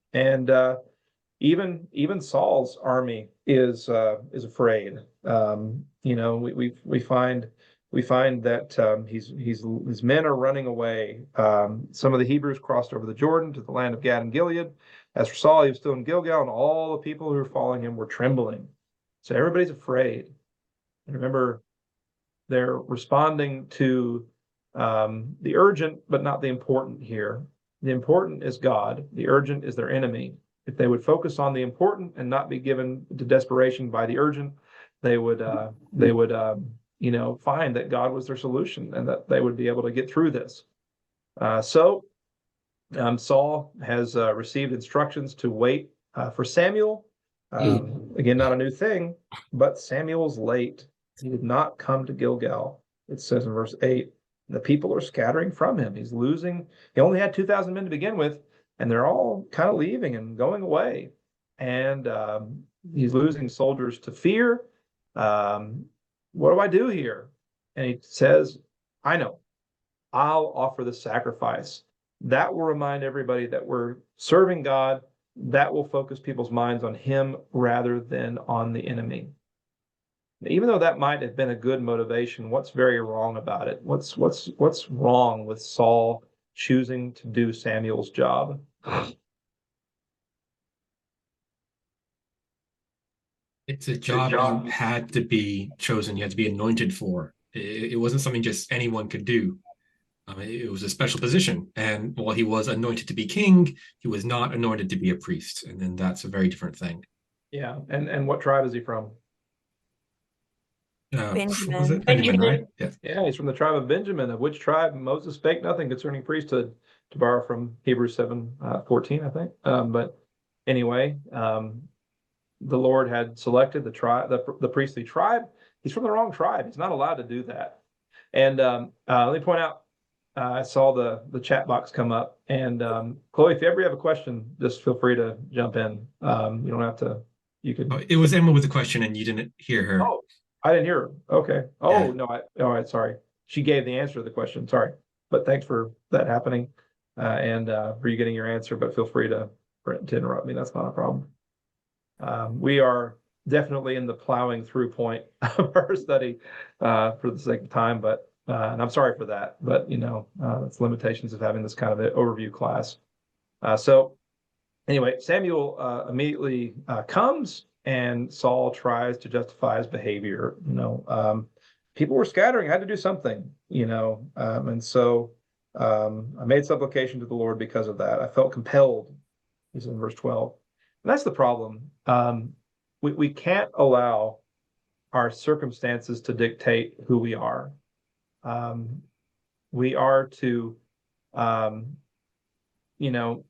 even Saul's army is afraid. We find that his men are running away. Some of the Hebrews crossed over the Jordan to the land of Gad and Gilead. As for Saul, he was still in Gilgal, and all the people who were following him were trembling. So everybody's afraid. And remember, they're responding to the urgent, but not the important here. The important is God. The urgent is their enemy. If they would focus on the important and not be given to desperation by the urgent, they would find that God was their solution and that they would be able to get through this. So Saul has received instructions to wait for Samuel. Again, not a new thing, but Samuel's late. He did not come to Gilgal. It says in verse 8, the people are scattering from him. He's losing. He only had 2,000 men to begin with, and they're all kind of leaving and going away. And he's losing soldiers to fear. What do I do here? And he says, I know. I'll offer the sacrifice. That will remind everybody that we're serving God. That will focus people's minds on him rather than on the enemy. Even though that might have been a good motivation, what's very wrong about it? What's wrong with Saul choosing to do Samuel's job? It's a job you had to be chosen, you had to be anointed for. It wasn't something just anyone could do. It was a special position. And while he was anointed to be king, he was not anointed to be a priest. And then that's a very different thing. Yeah. And what tribe is he from? Benjamin. Was it Benjamin, right? Yes. Yeah, he's from the tribe of Benjamin, of which tribe Moses spake nothing concerning priesthood, to borrow from Hebrews 7:14, I think. But anyway, the Lord had selected the tribe, the priestly tribe. He's from the wrong tribe. He's not allowed to do that. And let me point out, I saw the chat box come up. And Chloe, if you ever have a question, just feel free to jump in. You don't have to. You could. Oh, it was Emma with a question, and you didn't hear her. Oh, I didn't hear her. Okay. Oh, Yeah. no. All right. Sorry. She gave the answer to the question. Sorry. But thanks for that happening and for you getting your answer. But feel free to interrupt me. That's not a problem. We are definitely in the plowing through point of our study for the sake of time. But and I'm sorry for that. But, it's limitations of having this kind of an overview class. So anyway, Samuel immediately comes. And Saul tries to justify his behavior. People were scattering. I had to do something. And so I made supplication to the Lord because of that. I felt compelled. He's in verse 12. And that's the problem. We can't allow our circumstances to dictate who we are. We are to, that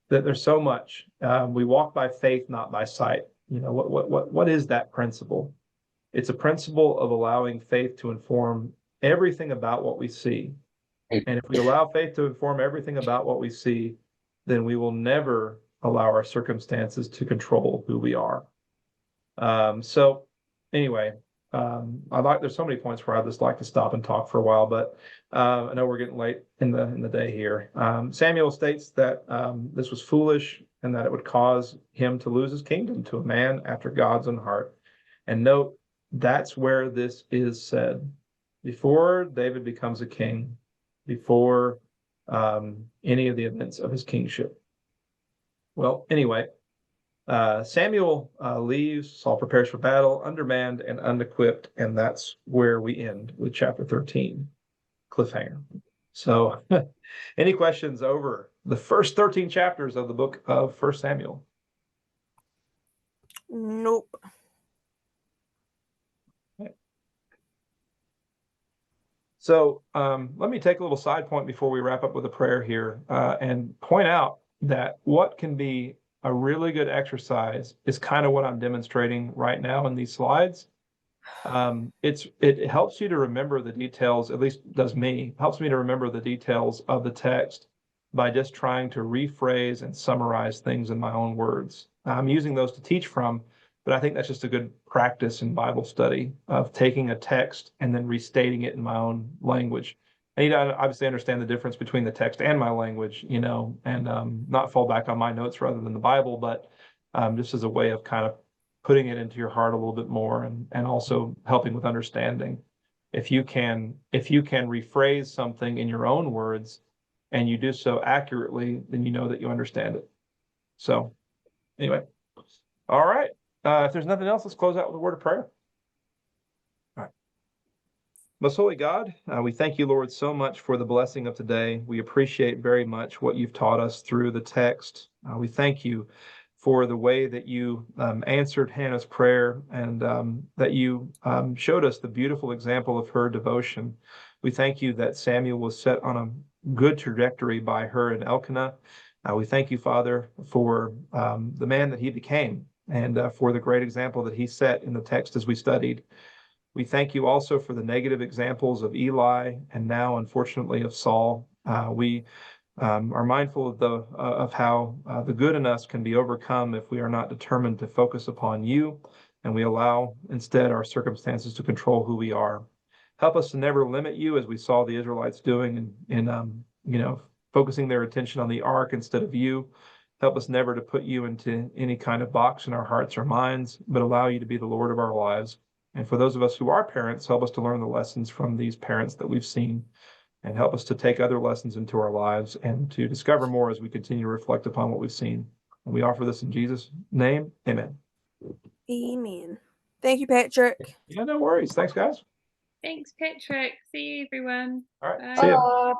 there's so much. We walk by faith, not by sight. What is that principle? It's a principle of allowing faith to inform everything about what we see. And if we allow faith to inform everything about what we see, then we will never allow our circumstances to control who we are. So anyway, there's so many points where I'd just like to stop and talk for a while, but I know we're getting late in the day here. Samuel states that this was foolish and that it would cause him to lose his kingdom to a man after God's own heart. And note, that's where this is said. Before David becomes a king, before any of the events of his kingship. Well, anyway, Samuel leaves, Saul prepares for battle, undermanned and unequipped, and that's where we end with chapter 13, cliffhanger. So any questions over the first 13 chapters of the book of 1 Samuel? Nope. Okay. So let me take a little side point before we wrap up with a prayer here and point out that what can be a really good exercise is kind of what I'm demonstrating right now in these slides. It helps you to remember the details, at least does me, helps me to remember the details of the text by just trying to rephrase and summarize things in my own words. I'm using those to teach from, But I think that's just a good practice in Bible study of taking a text and then restating it in my own language. I need to obviously understand the difference between the text and my language, and not fall back on my notes rather than the Bible, but just as a way of kind of putting it into your heart a little bit more, and also helping with understanding. If you can rephrase something in your own words and you do so accurately, then you know that you understand it. So anyway, all right. If there's nothing else, let's close out with a word of prayer. All right. Most holy God, we thank you, Lord, so much for the blessing of today. We appreciate very much what you've taught us through the text. We thank you for the way that you answered Hannah's prayer, and that you showed us the beautiful example of her devotion. We thank you that Samuel was set on a good trajectory by her and Elkanah. We thank you, Father, for the man that he became, and for the great example that he set in the text as we studied. We thank you also for the negative examples of Eli, and now, unfortunately, of Saul. We are mindful of how the good in us can be overcome if we are not determined to focus upon you, and we allow instead our circumstances to control who we are. Help us to never limit you, as we saw the Israelites doing in focusing their attention on the ark instead of you. Help us never to put you into any kind of box in our hearts or minds, but allow you to be the Lord of our lives. And for those of us who are parents, help us to learn the lessons from these parents that we've seen, and help us to take other lessons into our lives and to discover more as we continue to reflect upon what we've seen. And we offer this in Jesus' name. Amen. Amen. Thank you, Patrick. Yeah, no worries. Thanks, guys. Thanks, Patrick. See you, everyone. All right. Bye. See ya.